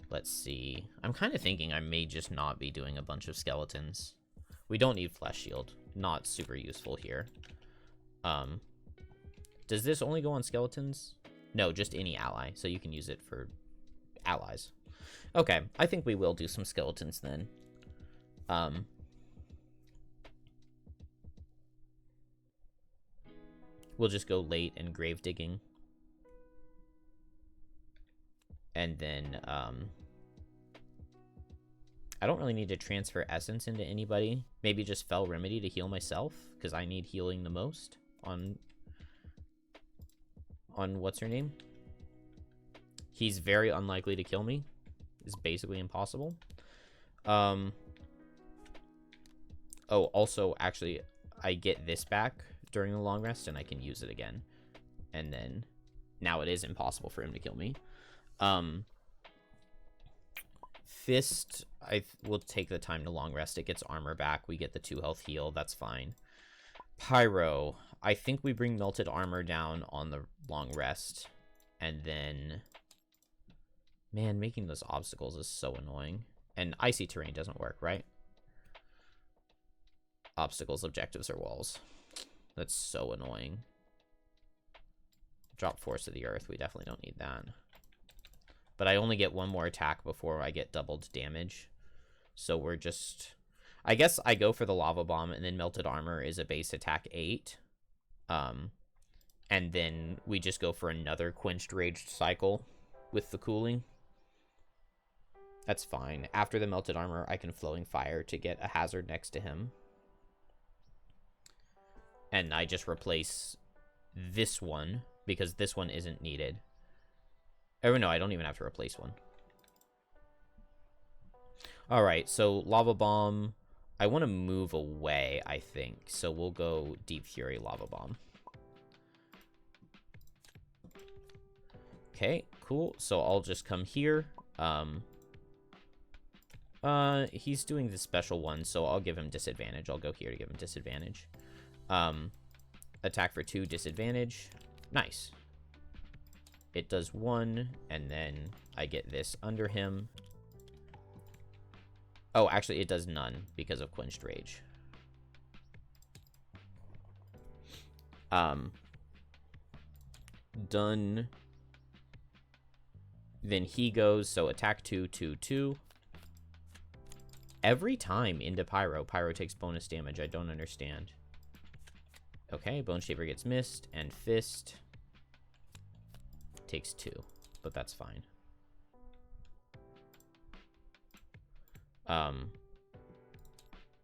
Let's see. I'm kind of thinking I may just not be doing a bunch of skeletons. We don't need Flesh Shield. Not super useful here. Does this only go on skeletons? No, just any ally. So you can use it for allies. Okay, I think we will do some skeletons then. We'll just go late and grave digging. And then, I don't really need to transfer essence into anybody. Maybe just Fell Remedy to heal myself, because I need healing the most on what's her name? He's very unlikely to kill me. It's basically impossible. Oh, also, actually, I get this back during the long rest, and I can use it again. And then, now it is impossible for him to kill me. Fist, I will take the time to long rest. It gets armor back. We get the 2 health heal. That's fine. Pyro, I think we bring Melted Armor down on the long rest. And then, man, making those obstacles is so annoying. And Icy Terrain doesn't work, right? Obstacles, objectives, or walls. That's so annoying. Drop Force of the Earth. We definitely don't need that. But I only get 1 more attack before I get doubled damage. So we're just... I guess I go for the Lava Bomb, and then Melted Armor is a base attack 8. And then we just go for another Quenched Raged cycle with the cooling. That's fine. After the Melted Armor, I can Flowing Fire to get a hazard next to him. And I just replace this one, because this one isn't needed. Oh, no, I don't even have to replace one. Alright, so Lava Bomb. I want to move away, I think. So we'll go Deep Fury Lava Bomb. Okay, cool. So I'll just come here. He's doing the special one, so I'll give him disadvantage. I'll go here to give him disadvantage. Attack for 2, disadvantage. Nice. It does 1, and then I get this under him. Oh, actually, it does none because of Quenched Rage. Done. Then he goes, so attack 2, 2, 2. Every time into Pyro, Pyro takes bonus damage. I don't understand. Okay, Bone Shaper gets missed, and Fist takes 2, but that's fine.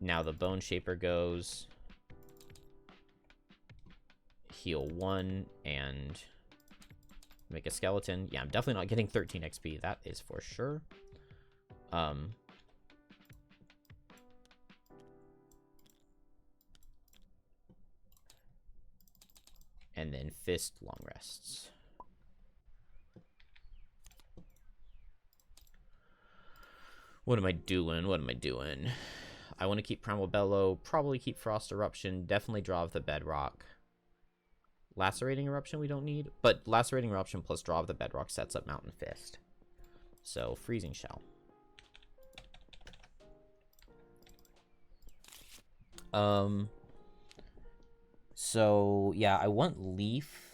Now the Bone Shaper goes, heal 1, and make a skeleton. Yeah, I'm definitely not getting 13 XP. That is for sure. And then Fist long rests. What am I doing? What am I doing? I want to keep Primal Bellow, probably keep Frost Eruption, definitely draw of the Bedrock. Lacerating Eruption we don't need, but Lacerating Eruption plus draw of the Bedrock sets up Mountain Fist. So, Freezing Shell. So, yeah, I want Leaf.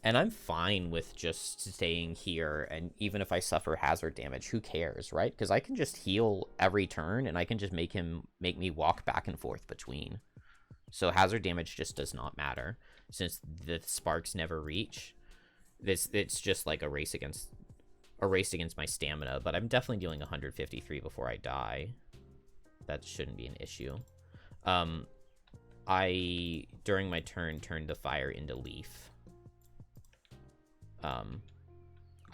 And I'm fine with just staying here, and even if I suffer hazard damage, who cares, right? Because I can just heal every turn, and I can just make me walk back and forth between. So hazard damage just does not matter, since the sparks never reach. It's just like a race against my stamina, but I'm definitely dealing 153 before I die. That shouldn't be an issue. I, during my turn, turned the fire into Leaf.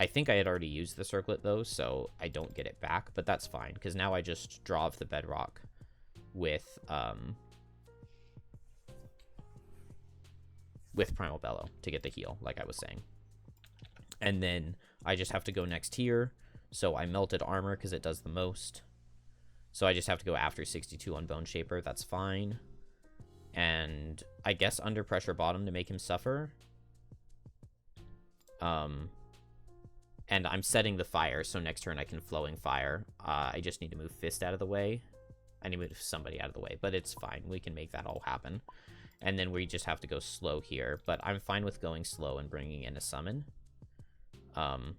I think I had already used the circlet, though, so I don't get it back, but that's fine, because now I just draw off the Bedrock with Primal Bellow to get the heal, like I was saying. And then I just have to go next here, so I melted armor because it does the most. So I just have to go after 62 on Bone Shaper, that's fine. And I guess under pressure bottom to make him suffer. And I'm setting the fire, so next turn I can Flowing Fire. I just need to move Fist out of the way. I need to move somebody out of the way, but it's fine. We can make that all happen. And then we just have to go slow here, but I'm fine with going slow and bringing in a summon. And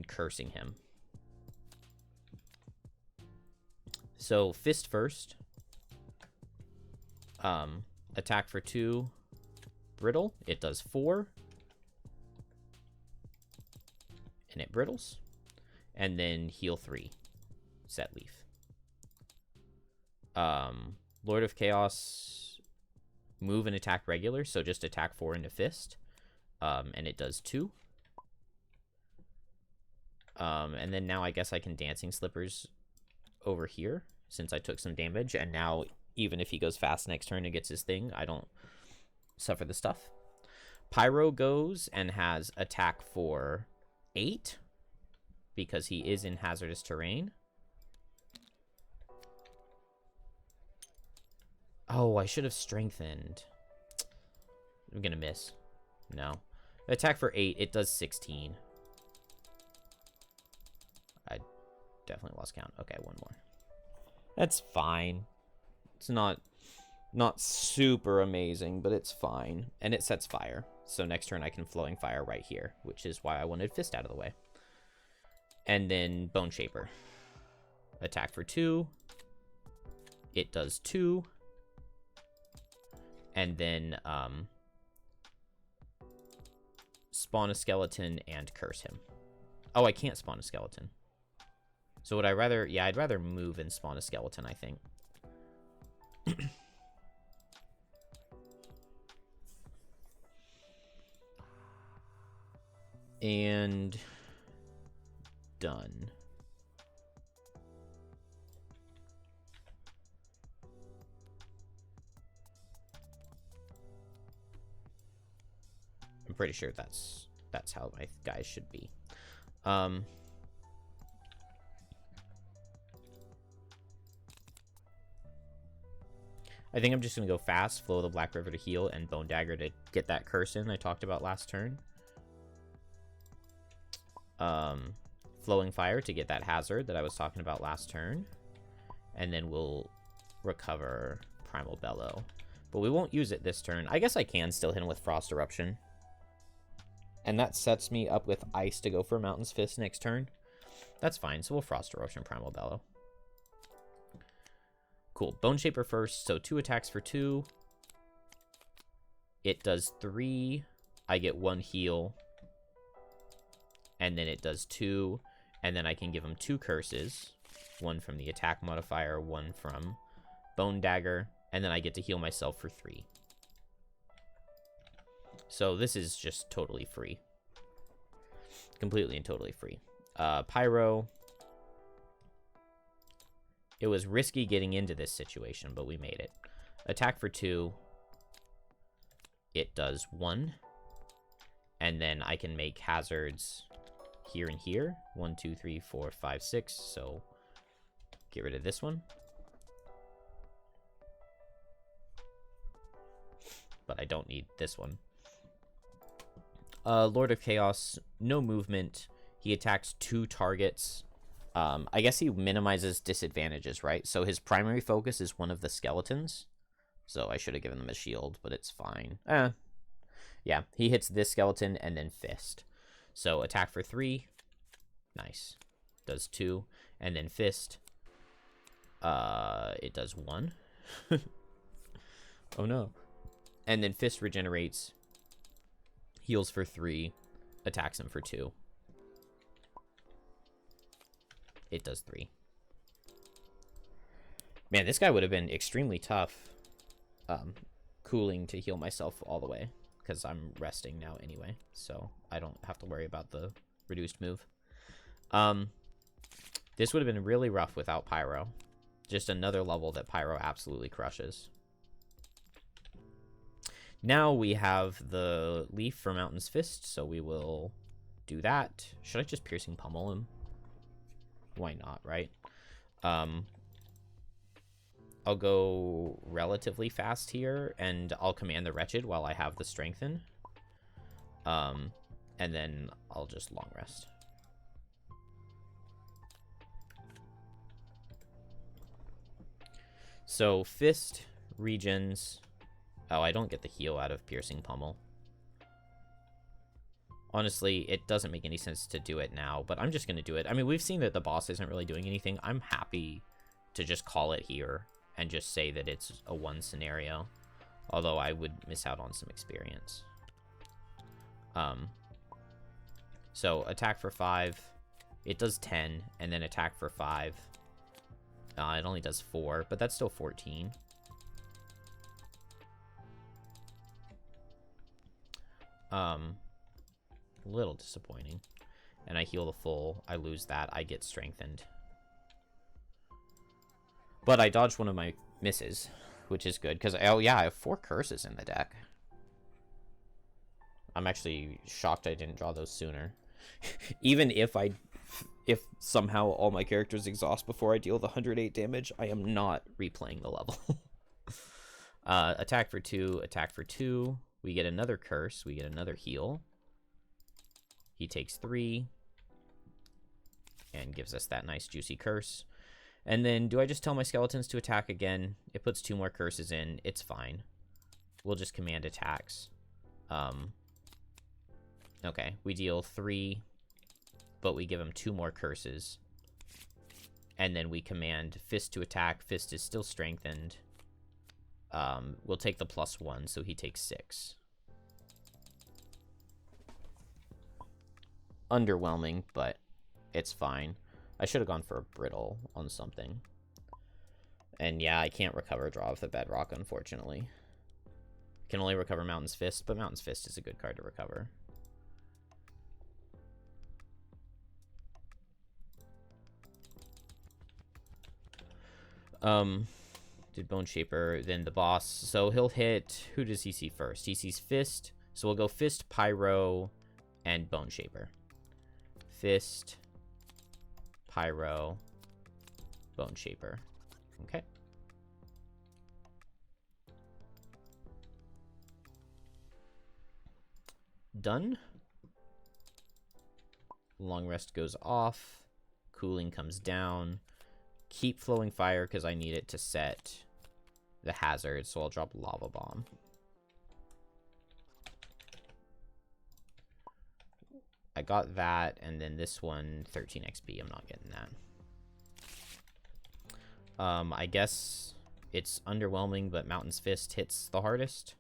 cursing him. So, Fist first. Attack for 2. Brittle. It does 4. And it brittles. And then heal 3. Set Leaf. Lord of Chaos, move and attack regular, so just attack 4 into Fist. And it does 2. And then now I guess I can Dancing Slippers over here, since I took some damage, and now even if he goes fast next turn and gets his thing, I don't suffer the stuff. Pyro goes and has attack for 8 because he is in hazardous terrain. Oh, I should have strengthened. I'm gonna miss. No. Attack for 8, it does 16. I definitely lost count. Okay, one more. That's fine. It's not super amazing, but it's fine. And it sets fire. So next turn I can Flowing Fire right here, which is why I wanted Fist out of the way. And then Bone Shaper. Attack for 2. It does 2. And then spawn a skeleton and curse him. Oh, I can't spawn a skeleton. So would I rather... Yeah, I'd rather move and spawn a skeleton, I think. And... done. I'm pretty sure that's how my guys should be. I think I'm just going to go fast, Flow the Black River to heal, and Bone Dagger to get that curse in I talked about last turn. Flowing Fire to get that hazard that I was talking about last turn. And then we'll recover Primal Bellow. But we won't use it this turn. I guess I can still hit him with Frost Eruption. And that sets me up with Ice to go for Mountain's Fist next turn. That's fine, so we'll Frost Eruption Primal Bellow. Cool. Bone Shaper first, so 2 attacks for 2. It does 3. I get 1 heal. And then it does 2. And then I can give him 2 curses. 1 from the attack modifier, 1 from Bone Dagger. And then I get to heal myself for 3. So this is just totally free. Completely and totally free. Pyro. It was risky getting into this situation, but we made it. Attack for 2. It does 1. And then I can make hazards here and here. 1, 2, 3, 4, 5, 6. So get rid of this one. But I don't need this one. Lord of Chaos, no movement. He attacks 2 targets. I guess he minimizes disadvantages, right? So his primary focus is one of the skeletons. So I should have given them a shield, but it's fine. Yeah, he hits this skeleton and then Fist. So attack for 3. Nice. Does 2. And then Fist. It does 1. Oh no. And then Fist regenerates. Heals for 3. Attacks him for 2. It does 3. Man, this guy would have been extremely tough. Cooling to heal myself all the way. Because I'm resting now anyway. So I don't have to worry about the reduced move. This would have been really rough without Pyro. Just another level that Pyro absolutely crushes. Now we have the leaf for Mountain's Fist, so we will do that. Should I just Piercing Pummel him? Why not, right? I'll go relatively fast here, and I'll command the Wretched while I have the Strengthen. And then I'll just long rest. So Fist regens. Oh, I don't get the heal out of Piercing Pummel. Honestly, it doesn't make any sense to do it now, but I'm just going to do it. I mean, we've seen that the boss isn't really doing anything. I'm happy to just call it here and just say that it's a 1 scenario. Although I would miss out on some experience. So attack for 5. It does 10, and then attack for 5. It only does 4, but that's still 14. A little disappointing. And I heal the full. I lose that. I get strengthened. But I dodged one of my misses, which is good. Because, oh yeah, I have 4 curses in the deck. I'm actually shocked I didn't draw those sooner. Even if somehow all my characters exhaust before I deal the 108 damage, I am not replaying the level. Attack for 2, attack for 2. We get another curse. We get another heal. He takes 3. And gives us that nice juicy curse. And then, do I just tell my skeletons to attack again? It puts 2 more curses in. It's fine. We'll just command attacks. Okay, we deal 3. But we give him 2 more curses. And then we command Fist to attack. Fist is still strengthened. We'll take the +1, so he takes 6. Underwhelming, but it's fine. I should have gone for a brittle on something. And yeah, I can't recover Draw of the Bedrock, unfortunately. Can only recover Mountain's Fist, but Mountain's Fist is a good card to recover. Did Bone Shaper, then the boss. So he'll hit, who does he see first? He sees Fist. So we'll go Fist, Pyro, and Bone Shaper. Fist, Pyro, Bone Shaper. Okay. Done. Long rest goes off. Cooling comes down. Keep flowing fire because I need it to set the hazard, so I'll drop lava bomb. I got that, and then this one, 13 XP. I'm not getting that. I guess it's underwhelming, but Mountain's Fist hits the hardest.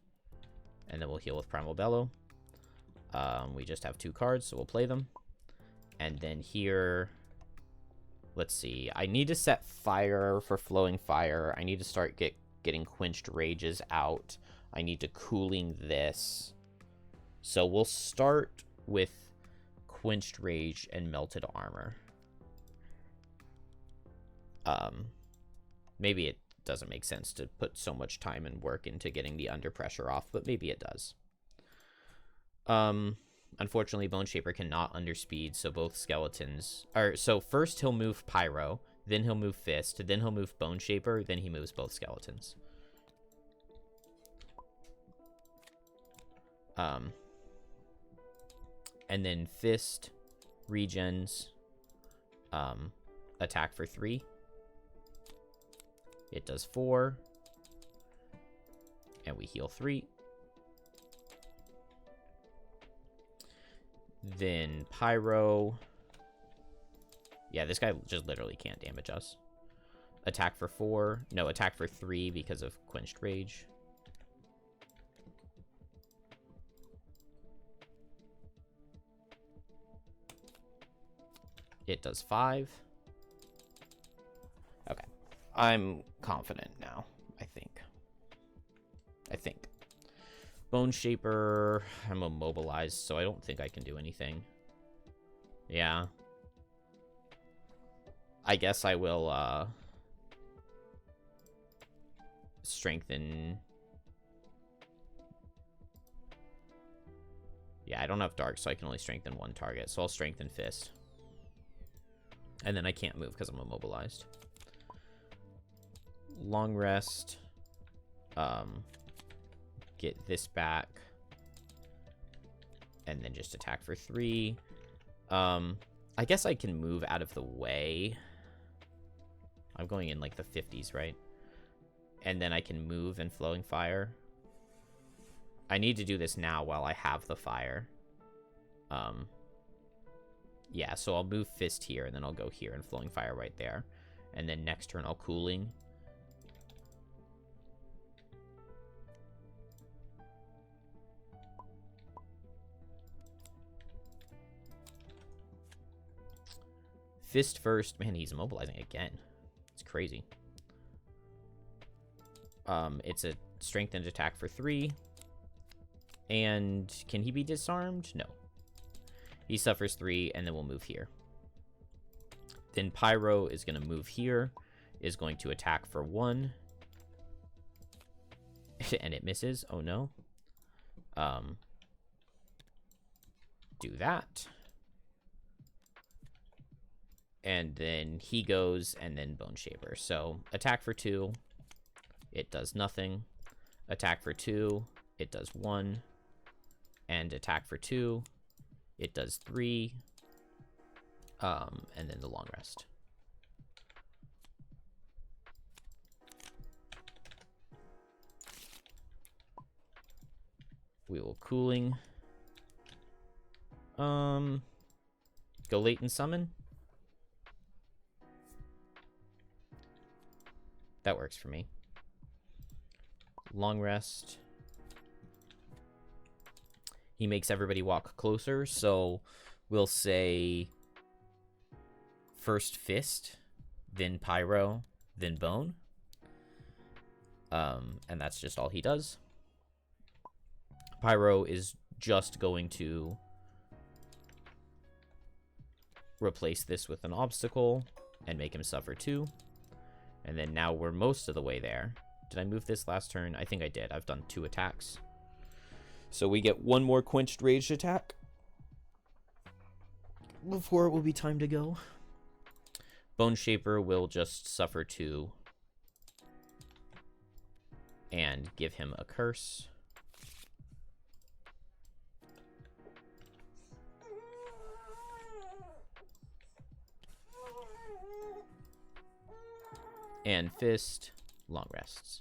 And then we'll heal with Primal Bellow. We just have 2 cards, so we'll play them. And then here, let's see. I need to set fire for flowing fire. I need to start getting quenched rages out. I need to cooling this. So we'll start with quenched rage and melted armor. Maybe it doesn't make sense to put so much time and work into getting the under pressure off, but maybe it does. Unfortunately, Bone Shaper cannot underspeed, so both skeletons are. So first he'll move Pyro, then he'll move Fist, then he'll move Bone Shaper, then he moves both skeletons. And then Fist regens, attack for 3. It does 4. And we heal 3. Then Pyro. Yeah, this guy just literally can't damage us. Attack for 4. No, attack for 3 because of Quenched Rage. It does 5. Okay. I'm confident now, I think. Bone Shaper, I'm immobilized, so I don't think I can do anything. Yeah. I guess I will, strengthen. Yeah, I don't have Dark, so I can only strengthen 1 target, so I'll strengthen Fist. And then I can't move because I'm immobilized. Long rest. Get this back. And then just attack for 3. I guess I can move out of the way. I'm going in like the 50s, right? And then I can move in Flowing Fire. I need to do this now while I have the fire. Yeah, so I'll move Fist here, and then I'll go here and Flowing Fire right there. And then next turn I'll Cooling. Fist first. Man, he's immobilizing again. It's crazy. It's a strengthened attack for 3. And can he be disarmed? No. He suffers 3, and then we'll move here. Then Pyro is going to move here, is going to attack for 1. And it misses. Oh, no. Do that. And then he goes, and then Bone Shaper. So, attack for 2. It does nothing. Attack for 2. It does 1. And attack for 2. It does 3. And then the long rest. We will Cooling. Go Latent Summon. That works for me. Long rest. He makes everybody walk closer, so we'll say first Fist, then Pyro, then Bone. And that's just all he does. Pyro is just going to replace this with an obstacle and make him suffer 2. And then now we're most of the way there. Did I move this last turn? I think I did. I've done 2 attacks. So we get 1 more Quenched Rage attack before it will be time to go. Bone Shaper will just suffer 2 and give him a curse. And fist, long rests.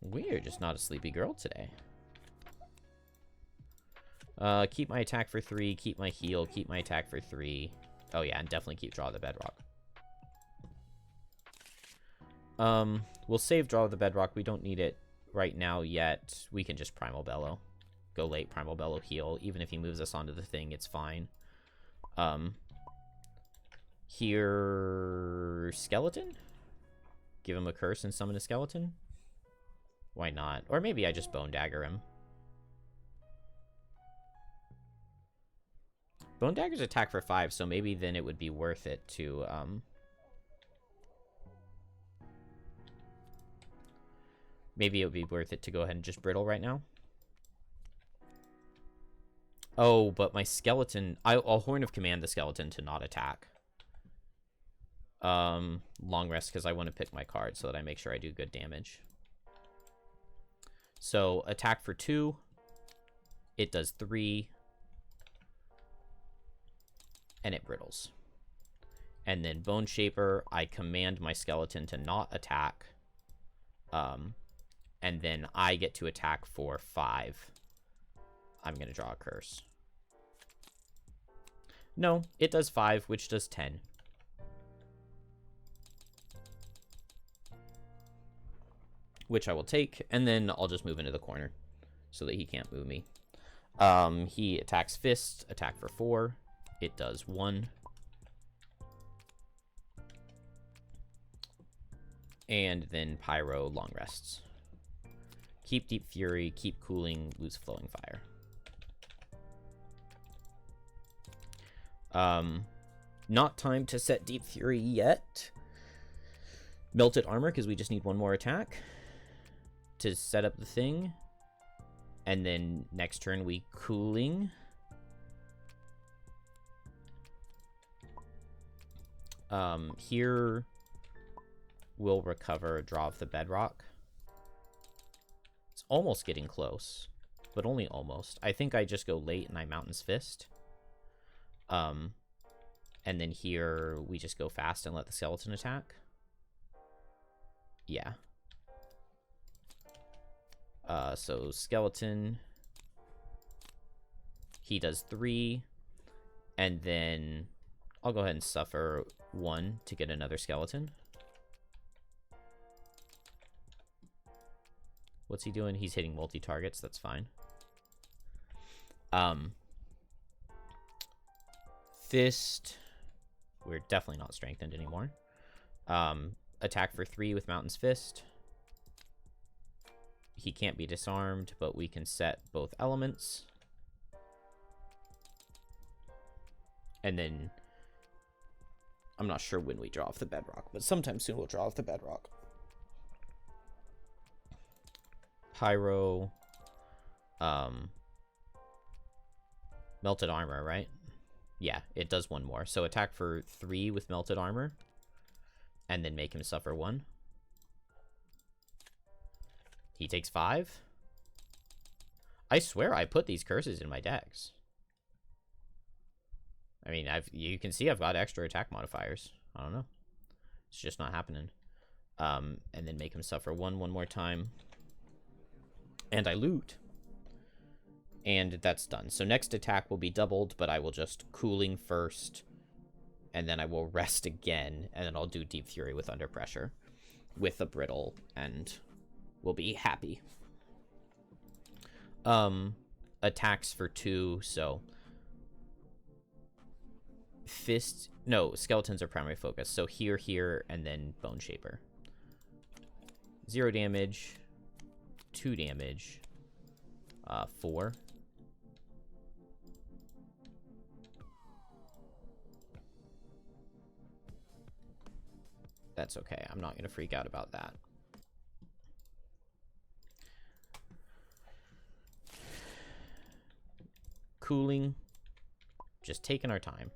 We're just not a sleepy girl today. Keep my attack for 3, keep my heal, keep my attack for 3. Oh yeah, and definitely keep Draw the Bedrock. We'll save Draw the Bedrock. We don't need it right now yet. We can just Primal Bellow. Go late, Primal Bellow, heal. Even if he moves us onto the thing, it's fine. Here... Skeleton? Give him a curse and summon a skeleton? Why not? Or maybe I just Bone Dagger him. Bone Dagger's attack for 5, so maybe then it would be worth it to, maybe it would be worth it to go ahead and just Brittle right now. Oh, but my skeleton... I'll Horn of Command the skeleton to not attack. Long rest, because I want to pick my card so that I make sure I do good damage. So, attack for 2. It does 3. And it brittles. And then Bone Shaper, I command my skeleton to not attack. And then I get to attack for 5. I'm going to draw a curse. No, it does 5, which does 10. Which I will take, and then I'll just move into the corner so that he can't move me. He attacks Fist, attack for 4. It does 1. And then Pyro, long rests. Keep Deep Fury, keep Cooling, lose Flowing Fire. Not time to set Deep Fury yet. Melted Armor, because we just need one more attack to set up the thing. And then next turn we Cooling. Here we'll recover a Draw of the Bedrock. It's almost getting close, but only almost. I think I just go late and I Mountain's Fist. And then here we just go fast and let the skeleton attack. Yeah. So skeleton. He does 3. And then I'll go ahead and suffer 1 to get another skeleton. What's he doing? He's hitting multi-targets. That's fine. Fist. We're definitely not strengthened anymore. Attack for 3 with Mountain's Fist. He can't be disarmed, but we can set both elements. And then I'm not sure when we draw off the Bedrock, but sometime soon we'll draw off the Bedrock. Pyro. Melted Armor, right? Yeah, it does 1 more. So attack for 3 with Melted Armor. And then make him suffer 1. He takes 5. I swear I put these curses in my decks. I mean, you can see I've got extra attack modifiers. I don't know. It's just not happening. And then make him suffer 1 more time. And I loot. And that's done. So next attack will be doubled, but I will just Cooling first. And then I will rest again. And then I'll do Deep Fury with Under Pressure. With a Brittle. And we'll be happy. Attacks for 2, so... Fist... No, skeletons are primary focus. So here, and then Bone Shaper. 0 damage. 2 damage. 4. That's okay. I'm not going to freak out about that. Cooling. Just taking our time.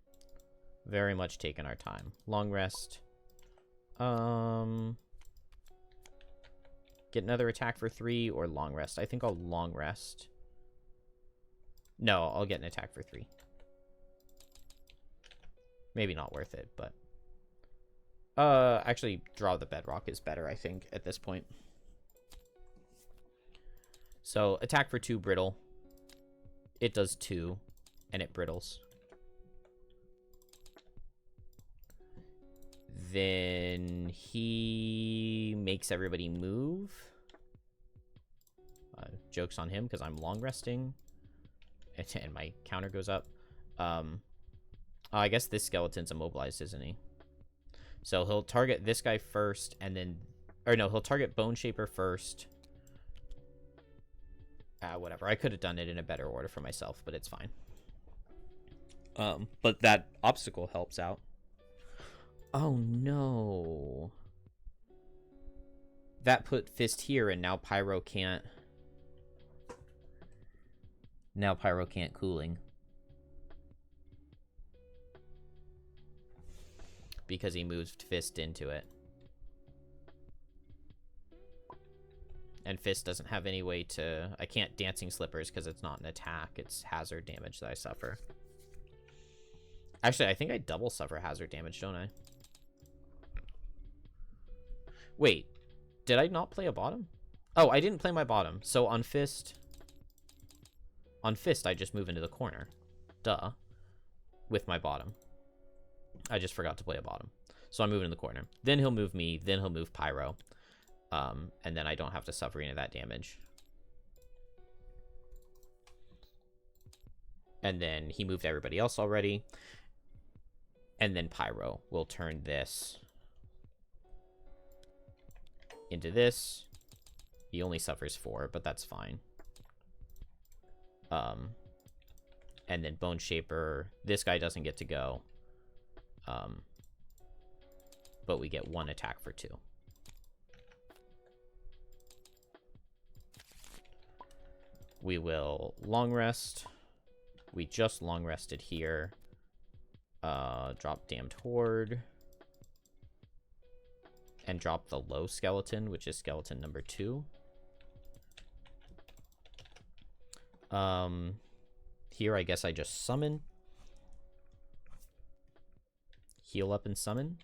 Very much taking our time. Long rest. Get another attack for 3 or long rest. I think I'll long rest. No, I'll get an attack for 3. Maybe not worth it, but... actually, draw the bedrock is better, I think, at this point. So, attack for 2, brittle. It does 2, and it brittles. Then he makes everybody move. Joke's on him, because I'm long resting. And my counter goes up. I guess this skeleton's immobilized, isn't he? So he'll target this guy first, and then... Or no, he'll target Bone Shaper first. Whatever. I could have done it in a better order for myself, but it's fine. But that obstacle helps out. Oh, no. That put Fist here, and now Pyro can't... Now Pyro can't cooling. Because he moved Fist into it. And Fist doesn't have any way to... I can't Dancing Slippers because it's not an attack. It's hazard damage that I suffer. Actually, I think I double suffer hazard damage, don't I? Wait. Did I not play a bottom? Oh, I didn't play my bottom. So on Fist... On Fist, I just move into the corner. Duh. With my bottom. I just forgot to play a bottom. So I'm moving in the corner. Then he'll move me. Then he'll move Pyro. And then I don't have to suffer any of that damage. And then he moved everybody else already. And then Pyro will turn this into this. He only suffers 4, but that's fine. And then Bone Shaper. This guy doesn't get to go. But we get 1 attack for 2. We will long rest. We just long rested here. Drop Damned Horde. And drop the low skeleton, which is skeleton number 2. Here I guess I just summon. Heal up and summon.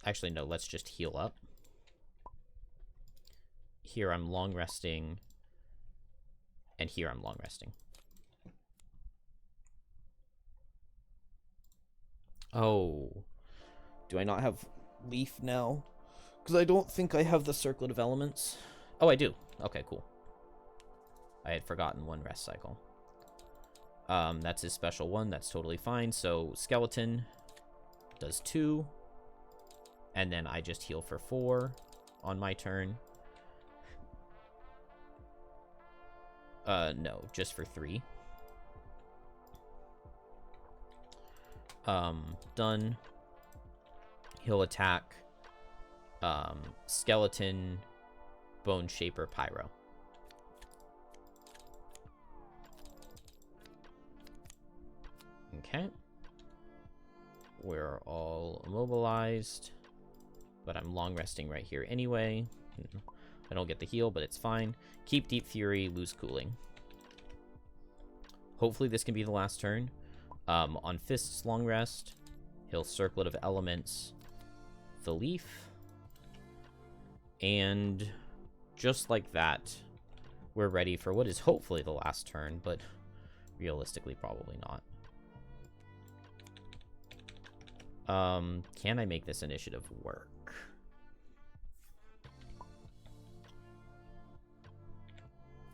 Actually, no, let's just heal up. Here I'm long resting. And here I'm long resting. Oh. Do I not have Leaf now? Because I don't think I have the Circlet of Elements. Oh, I do. Okay, cool. I had forgotten 1 rest cycle. That's his special 1. That's totally fine. So, Skeleton does 2. And then I just heal for 4 on my turn. No, just for 3. Done. He'll attack Skeleton, Bone Shaper, Pyro. Okay. We're all immobilized, but I'm long resting right here anyway. I don't get the heal, but it's fine. Keep Deep Fury, lose cooling. Hopefully this can be the last turn. On Fist's long rest, he'll Circlet of Elements the Leaf. And just like that, we're ready for what is hopefully the last turn, but realistically probably not. Can I make this initiative work?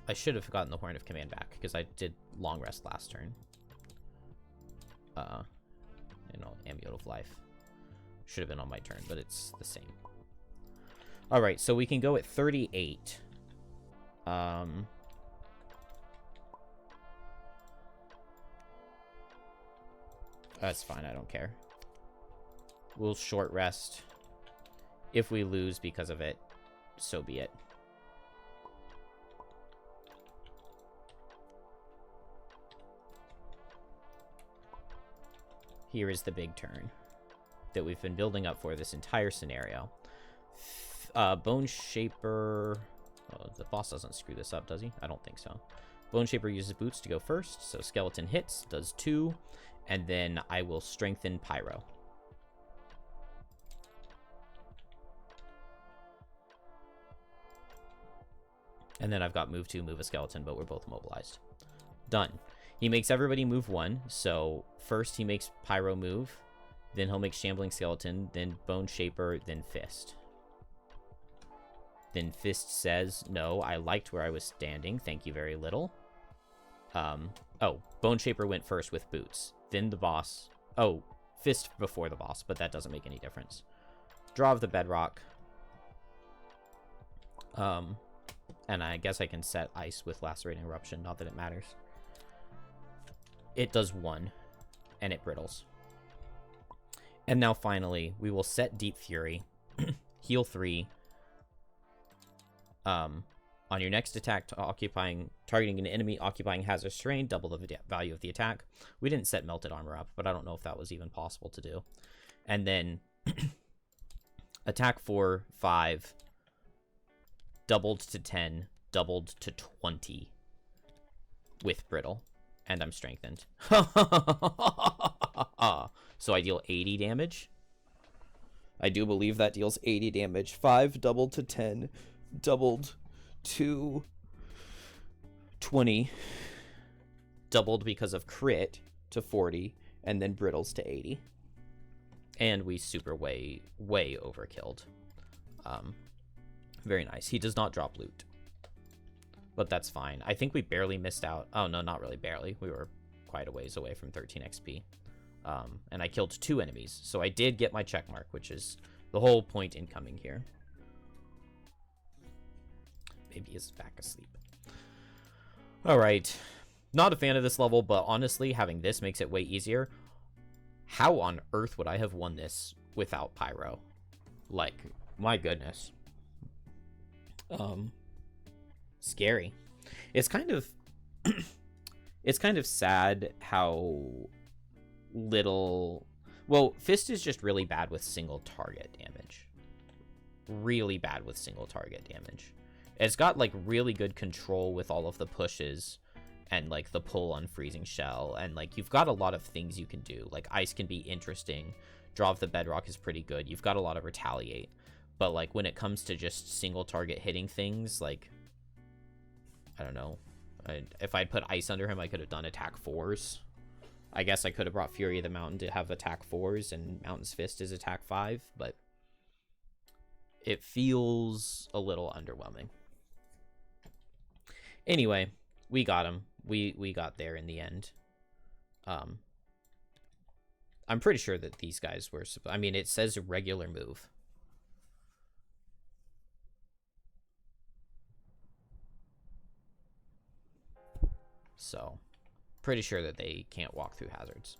I should have gotten the Horn of Command back, because I did long rest last turn. You know, Amulet of Life. Should have been on my turn, but it's the same. Alright, so we can go at 38. That's fine, I don't care. We'll short rest. If we lose because of it, so be it. Here is the big turn that we've been building up for this entire scenario. Bone Shaper Oh, the boss doesn't screw this up, does he? I don't think so. Bone Shaper uses boots to go first, so skeleton hits, does 2, and then I will strengthen Pyro. And then I've got move 2, move a skeleton, but we're both mobilized. Done. He makes everybody move 1, so first he makes Pyro move, then he'll make Shambling Skeleton, then Bone Shaper, then Fist. Then Fist says, no, I liked where I was standing, thank you very little. Oh, Bone Shaper went first with boots, then the boss. Oh, Fist before the boss, but that doesn't make any difference. Draw of the Bedrock. And I guess I can set Ice with Lacerating Eruption, not that it matters. It does 1, and it brittles. And now finally, we will set Deep Fury, heal 3. On your next attack, targeting an enemy occupying hazardous terrain, double the value of the attack. We didn't set Melted Armor up, but I don't know if that was even possible to do. And then attack 4, 5, doubled to 10, doubled to 20 with brittle, and I'm strengthened. So I deal 80 damage. I do believe that deals 80 damage. 5 doubled to 10, doubled to 20, doubled because of crit to 40, and then brittles to 80. And we super way overkilled. Very nice. He does not drop loot, but that's fine. I think we barely missed out. Oh, no, not really barely. We were quite a ways away from 13 XP. And I killed 2 enemies, so I did get my check mark, which is the whole point in coming here. Maybe he's back asleep. All right. Not a fan of this level, but honestly, having this makes it way easier. How on earth would I have won this without Pyro? Like, my goodness. Scary. It's kind of it's kind of sad how little. Well, Fist is just really bad with single target damage. Really bad with single target damage. It's got like really good control with all of the pushes and like the pull on Freezing Shell, and like you've got a lot of things you can do. Like Ice can be interesting, Draw of the Bedrock is pretty good, you've got a lot of Retaliate, but like when it comes to just single target hitting things, like I don't know, if I'd put Ice under him, I could have done attack 4s. I guess I could have brought Fury of the Mountain to have attack 4s and Mountain's Fist is attack 5, but it feels a little underwhelming. Anyway, we got him. We got there in the end. I'm pretty sure that these guys were... I mean, it says a regular move. So, pretty sure that they can't walk through hazards.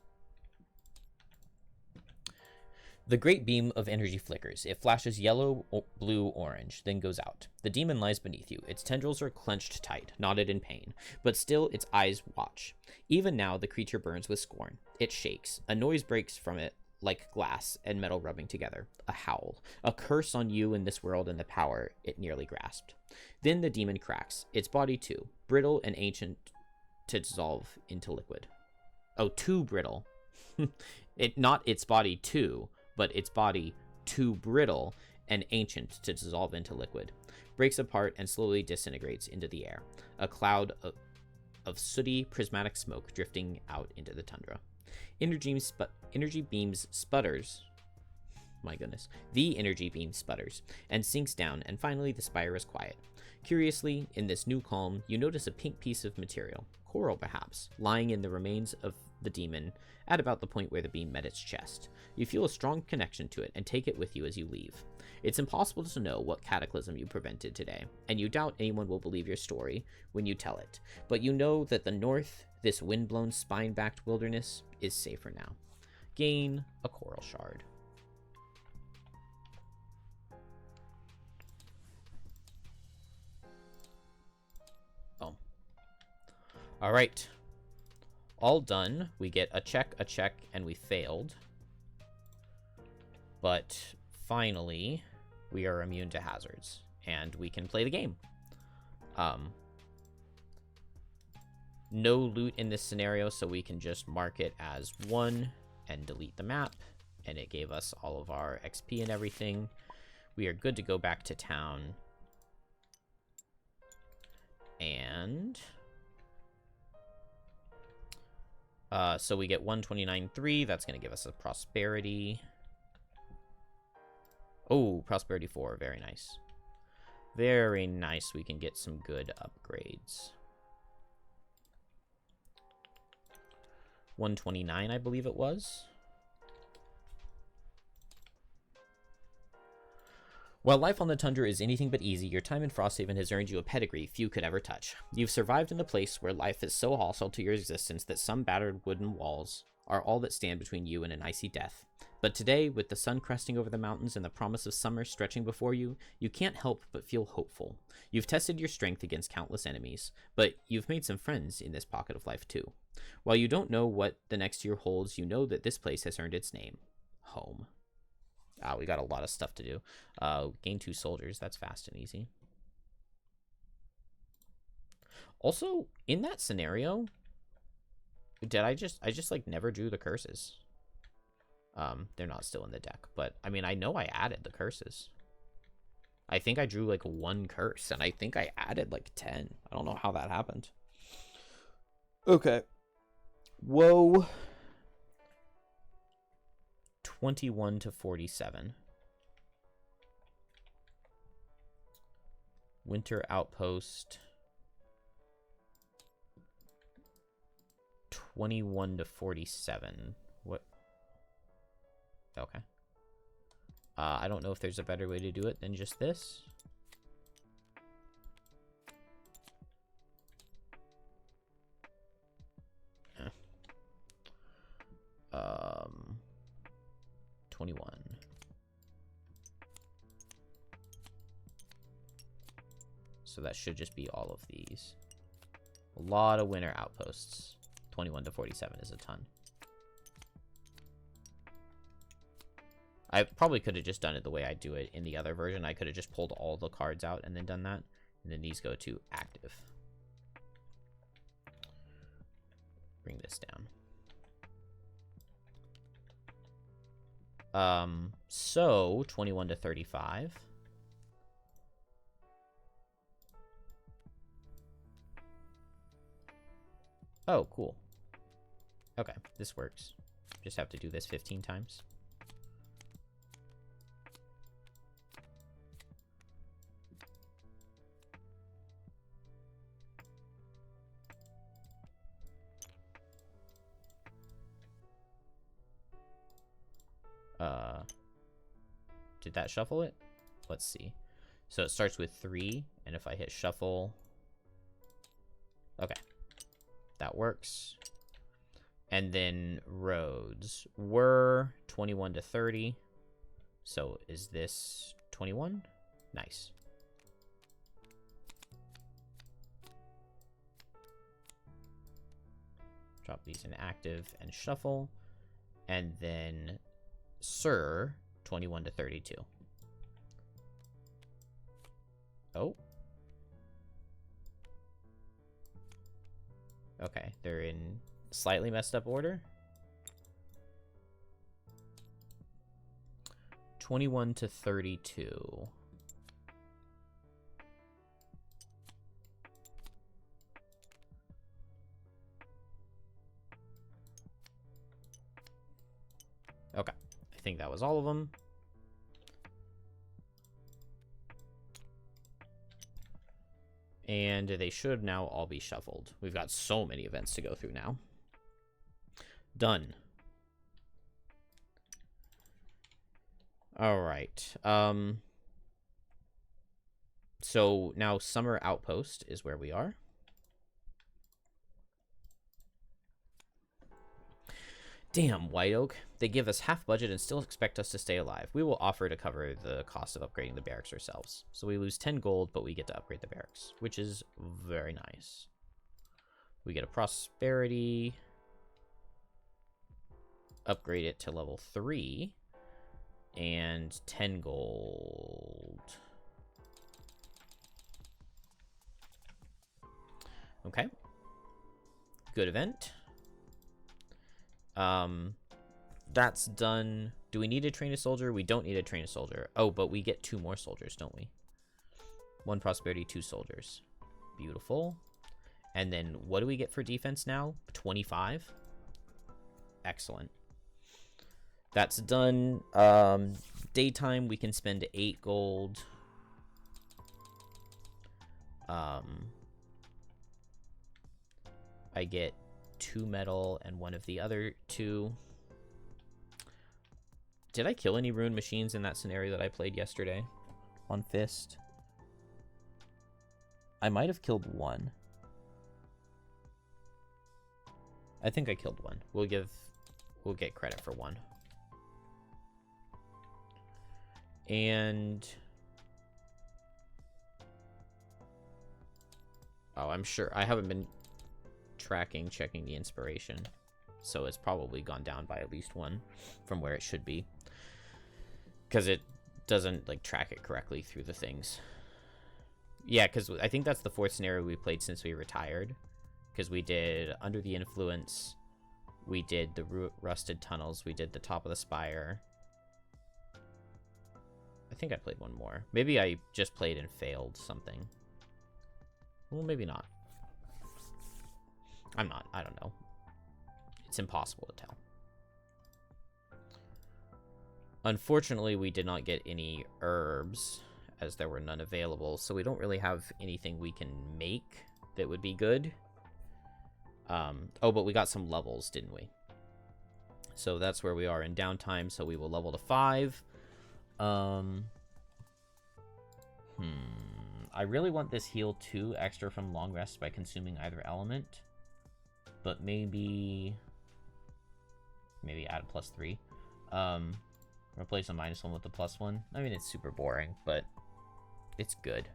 The great beam of energy flickers. It flashes yellow, blue, orange, then goes out. The demon lies beneath you. Its tendrils are clenched tight, knotted in pain, but still its eyes watch. Even now, the creature burns with scorn. It shakes. A noise breaks from it like glass and metal rubbing together. A howl. A curse on you in this world and the power it nearly grasped. Then the demon cracks. Its body too, brittle and ancient to dissolve into liquid. Oh, too brittle. Not its body too, but its body too brittle and ancient to dissolve into liquid, breaks apart and slowly disintegrates into the air, a cloud of sooty prismatic smoke drifting out into the tundra. Energy beams sputters. My goodness. The energy beam sputters and sinks down, and finally the spire is quiet. Curiously, in this new calm, you notice a pink piece of material, coral perhaps, lying in the remains of the demon at about the point where the beam met its chest. You feel a strong connection to it and take it with you as you leave. It's impossible to know what cataclysm you prevented today, and you doubt anyone will believe your story when you tell it, but you know that the north, this wind-blown, spine-backed wilderness, is safer now. Gain a coral shard. Oh. Alright. All done. We get a check, and we failed. But finally, we are immune to hazards, and we can play the game. No loot in this scenario, so we can just mark it as 1 and delete the map, and it gave us all of our XP and everything. We are good to go back to town. And so we get 129.3. That's going to give us a prosperity. Oh, prosperity 4. Very nice. Very nice. We can get some good upgrades. 129, I believe it was. While life on the tundra is anything but easy, your time in Frosthaven has earned you a pedigree few could ever touch. You've survived in a place where life is so hostile to your existence that some battered wooden walls are all that stand between you and an icy death. But today, with the sun cresting over the mountains and the promise of summer stretching before you, you can't help but feel hopeful. You've tested your strength against countless enemies, but you've made some friends in this pocket of life too. While you don't know what the next year holds, you know that this place has earned its name. Home. Ah, we got a lot of stuff to do. Gain 2 soldiers. That's fast and easy. Also, in that scenario, I just like never drew the curses. They're not still in the deck, but I mean, I know I added the curses. I think I drew like 1 curse, and I think I added like 10. I don't know how that happened. Okay. Whoa. 21 to 47. Winter Outpost. 21 to 47. What? Okay. I don't know if there's a better way to do it than just this. Eh. 21. So that should just be all of these. A lot of winter outposts. 21 to 47 is a ton. I probably could have just done it the way I do it in the other version. I could have just pulled all the cards out and then done that. And then these go to active. Bring this down. So 21 to 35. Oh, cool. Okay, this works. Just have to do this 15 times. Did that shuffle it? Let's see. So it starts with 3, and if I hit shuffle... Okay. That works. And then roads were 21 to 30. So is this 21? Nice. Drop these in active and shuffle. And then Sir, 21 to 32. Oh. Okay, they're in slightly messed up order. 21 to 32. Okay, I think that was all of them. And they should now all be shuffled. We've got so many events to go through now. Done. All right. So now Summer Outpost is where we are. Damn, White Oak. They give us half budget and still expect us to stay alive. We will offer to cover the cost of upgrading the barracks ourselves. So we lose 10 gold, but we get to upgrade the barracks, which is very nice. We get a prosperity. Upgrade it to level 3. And 10 gold. Okay. Good event. That's done. Do we need to train a soldier? We don't need to train a soldier. Oh, but we get 2 more soldiers, don't we? 1 prosperity, 2 soldiers. Beautiful. And then what do we get for defense now? 25. Excellent. That's done. Daytime, we can spend 8 gold. I get 2 metal and 1 of the other 2. Did I kill any rune machines in that scenario that I played yesterday on Fist? I might have killed 1. I think I killed 1. We'll get credit for 1. And oh, I'm sure I haven't been checking the inspiration, so it's probably gone down by at least 1 from where it should be, because it doesn't like track it correctly through the things. Yeah, because I think that's the 4th scenario we played since we retired, because we did Under the Influence, we did the Rusted Tunnels, we did the Top of the Spire. I think I played 1 more. Maybe I just played and failed something. Well, maybe not. I don't know. It's impossible to tell. Unfortunately, we did not get any herbs, as there were none available, so we don't really have anything we can make that would be good. Oh, but we got some levels, didn't we? So that's where we are in downtime, so we will level to 5. I really want this heal 2 extra from long rest by consuming either element, but maybe add a +3. Replace a -1 with a +1. I mean, it's super boring, but it's good.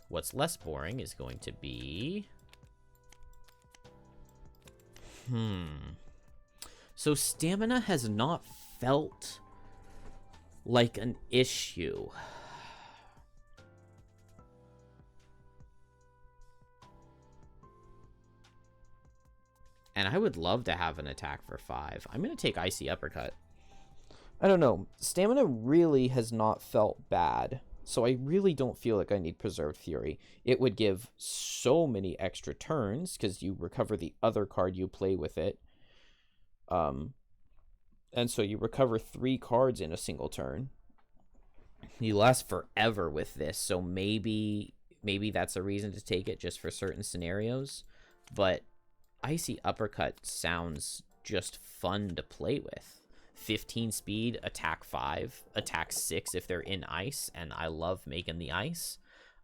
What's less boring is going to be so stamina has not felt like an issue. And I would love to have an attack for 5. I'm going to take Icy Uppercut. I don't know. Stamina really has not felt bad. So I really don't feel like I need Preserved Fury. It would give so many extra turns because you recover the other card you play with it. And so you recover 3 cards in a single turn. You last forever with this. So maybe that's a reason to take it just for certain scenarios. But Icy Uppercut sounds just fun to play with. 15 speed, attack 5, attack 6 if they're in ice, and I love making the ice.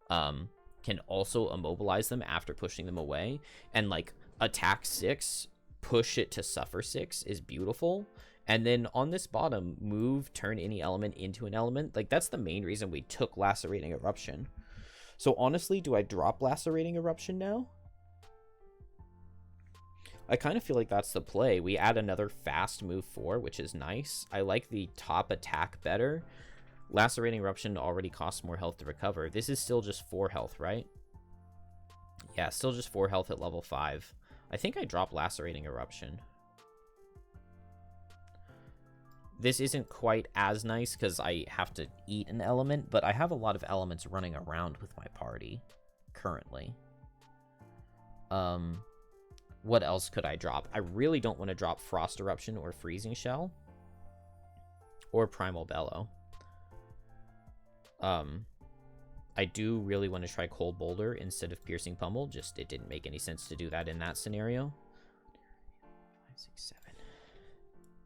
Can also immobilize them after pushing them away. And like attack 6, push it to suffer 6 is beautiful. And then on this bottom, move, turn any element into an element. Like that's the main reason we took Lacerating Eruption. So honestly, do I drop Lacerating Eruption now? I kind of feel like that's the play. We add another fast move 4, which is nice. I like the top attack better. Lacerating Eruption already costs more health to recover. This is still just 4 health, right? Yeah, still just 4 health at level 5. I think I drop Lacerating Eruption. This isn't quite as nice because I have to eat an element, but I have a lot of elements running around with my party currently. What else could I drop? I really don't want to drop Frost Eruption or Freezing Shell. Or Primal Bellow. I do really want to try Cold Boulder instead of Piercing Pummel. Just, it didn't make any sense to do that in that scenario. 5, 6, 7.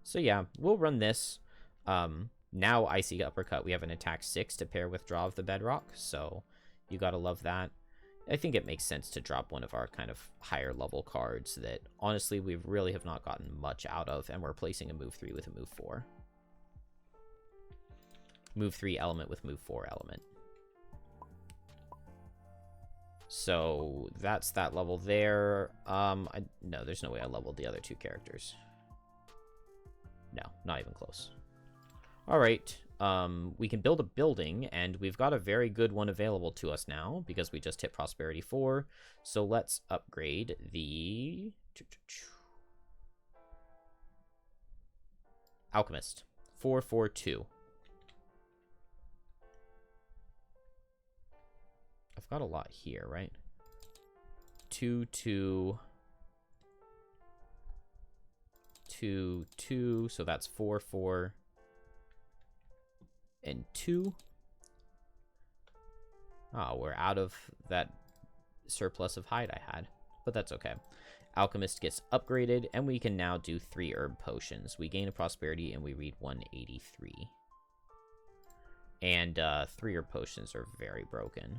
So yeah, we'll run this. Now Icy Uppercut, we have an attack 6 to pair with Draw of the Bedrock. So you gotta love that. I think it makes sense to drop one of our kind of higher level cards that honestly we really have not gotten much out of, and we're replacing a move 3 with a move 4. Move 3 element with move 4 element. So that's that level there. No, there's no way I leveled the other 2 characters. No, not even close. All right. we can build a building, and we've got a very good one available to us now because we just hit Prosperity 4. So let's upgrade the Alchemist. 442. I've got a lot here, right? 2, 2, 2, 2. So that's 4, 4, and 2. Oh, we're out of that surplus of hide I had, but that's okay. Alchemist gets upgraded, and we can now do 3 herb potions. We gain a prosperity, and we read 183. And 3 herb potions are very broken.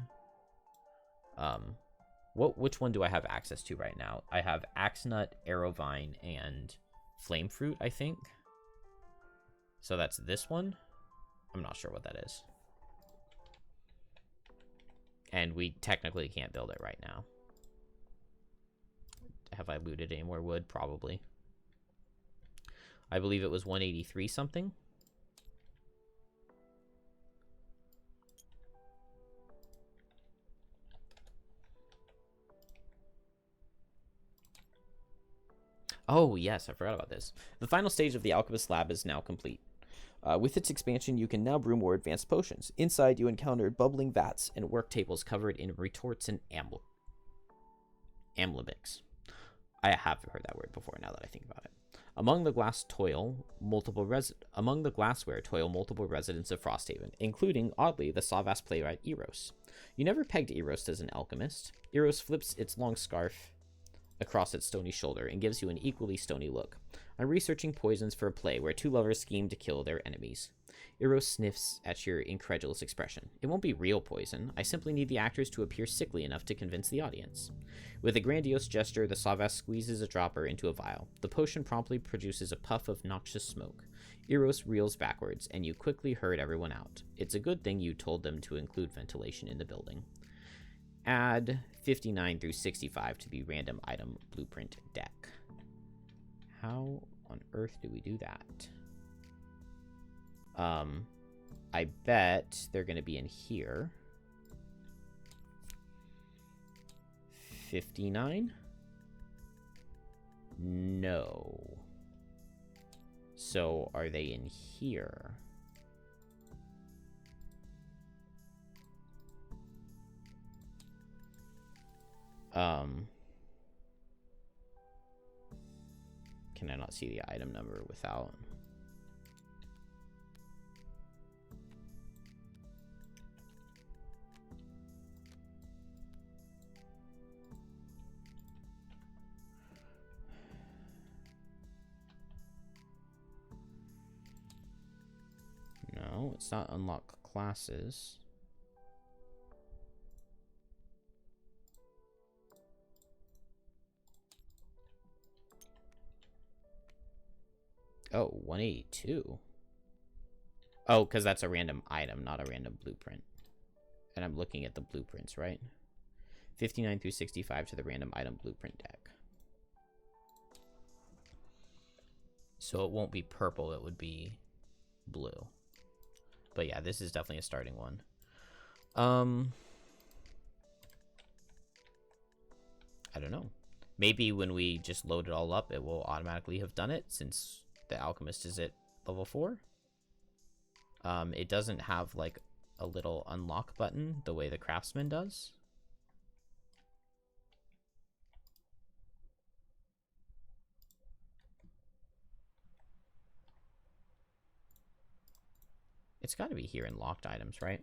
Which one do I have access to right now? I have Axenut, Arrowvine, and Flame Fruit, I think. So that's this one. I'm not sure what that is. And we technically can't build it right now. Have I looted any more wood? Probably. I believe it was 183 something. Oh, yes, I forgot about this. The final stage of the Alchemist Lab is now complete. With its expansion, you can now brew more advanced potions. Inside, you encountered bubbling vats and work tables covered in retorts and amlembics. I have heard that word before now that I think about it. Among the glassware toil multiple residents of Frosthaven, including, oddly, the Savas playwright Eros. You never pegged Eros as an alchemist. Eros flips its long scarf across its stony shoulder and gives you an equally stony look. I'm researching poisons for a play where 2 lovers scheme to kill their enemies. Eros sniffs at your incredulous expression. It won't be real poison. I simply need the actors to appear sickly enough to convince the audience. With a grandiose gesture, the Savas squeezes a dropper into a vial. The potion promptly produces a puff of noxious smoke. Eros reels backwards, and you quickly herd everyone out. It's a good thing you told them to include ventilation in the building. Add 59 through 65 to the random item blueprint deck. How on earth do we do that? I bet they're going to be in here. 59? No. So are they in here? Can I not see the item number without? No, it's not unlock classes. Oh, 182. Oh, because that's a random item, not a random blueprint. And I'm looking at the blueprints, right? 59 through 65 to the random item blueprint deck. So it won't be purple, it would be blue. But yeah, this is definitely a starting one. I don't know. Maybe when we just load it all up, it will automatically have done it since the alchemist is at level 4. It doesn't have like a little unlock button the way the craftsman does. It's got to be here in locked items, right?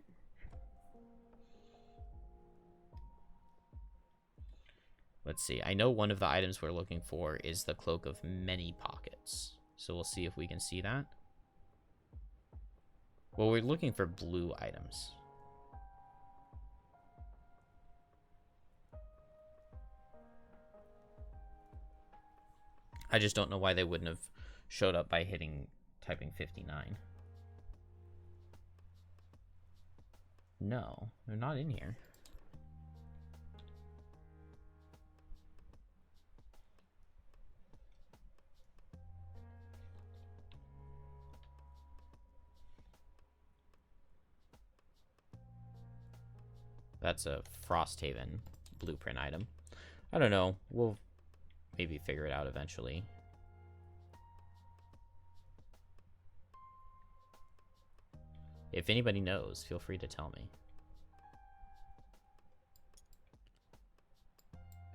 Let's see. I know one of the items we're looking for is the Cloak of Many Pockets. So we'll see if we can see that. Well, we're looking for blue items. I just don't know why they wouldn't have showed up by typing 59. No, they're not in here. That's a Frosthaven blueprint item. I don't know. We'll maybe figure it out eventually. If anybody knows, feel free to tell me.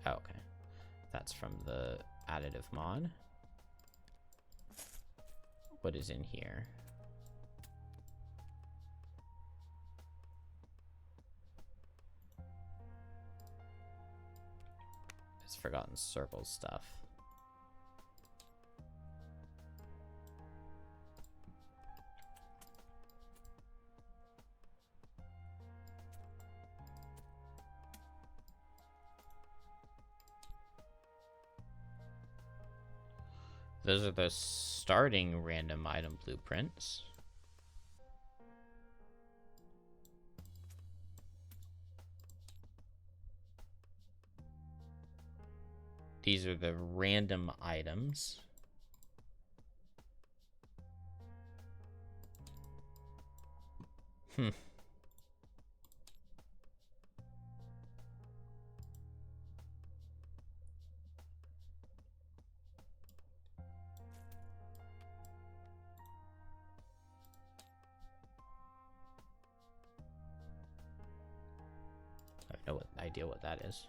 Oh, okay. That's from the additive mod. What is in here? It's Forgotten Circles stuff. Those are the starting random item blueprints. These are the random items. Hmm. I have no idea what that is.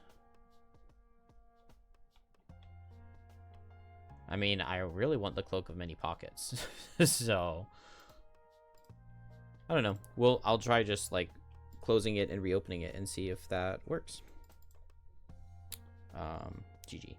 I mean, I really want the Cloak of Many Pockets. So I don't know. I'll try just like closing it and reopening it and see if that works. GG.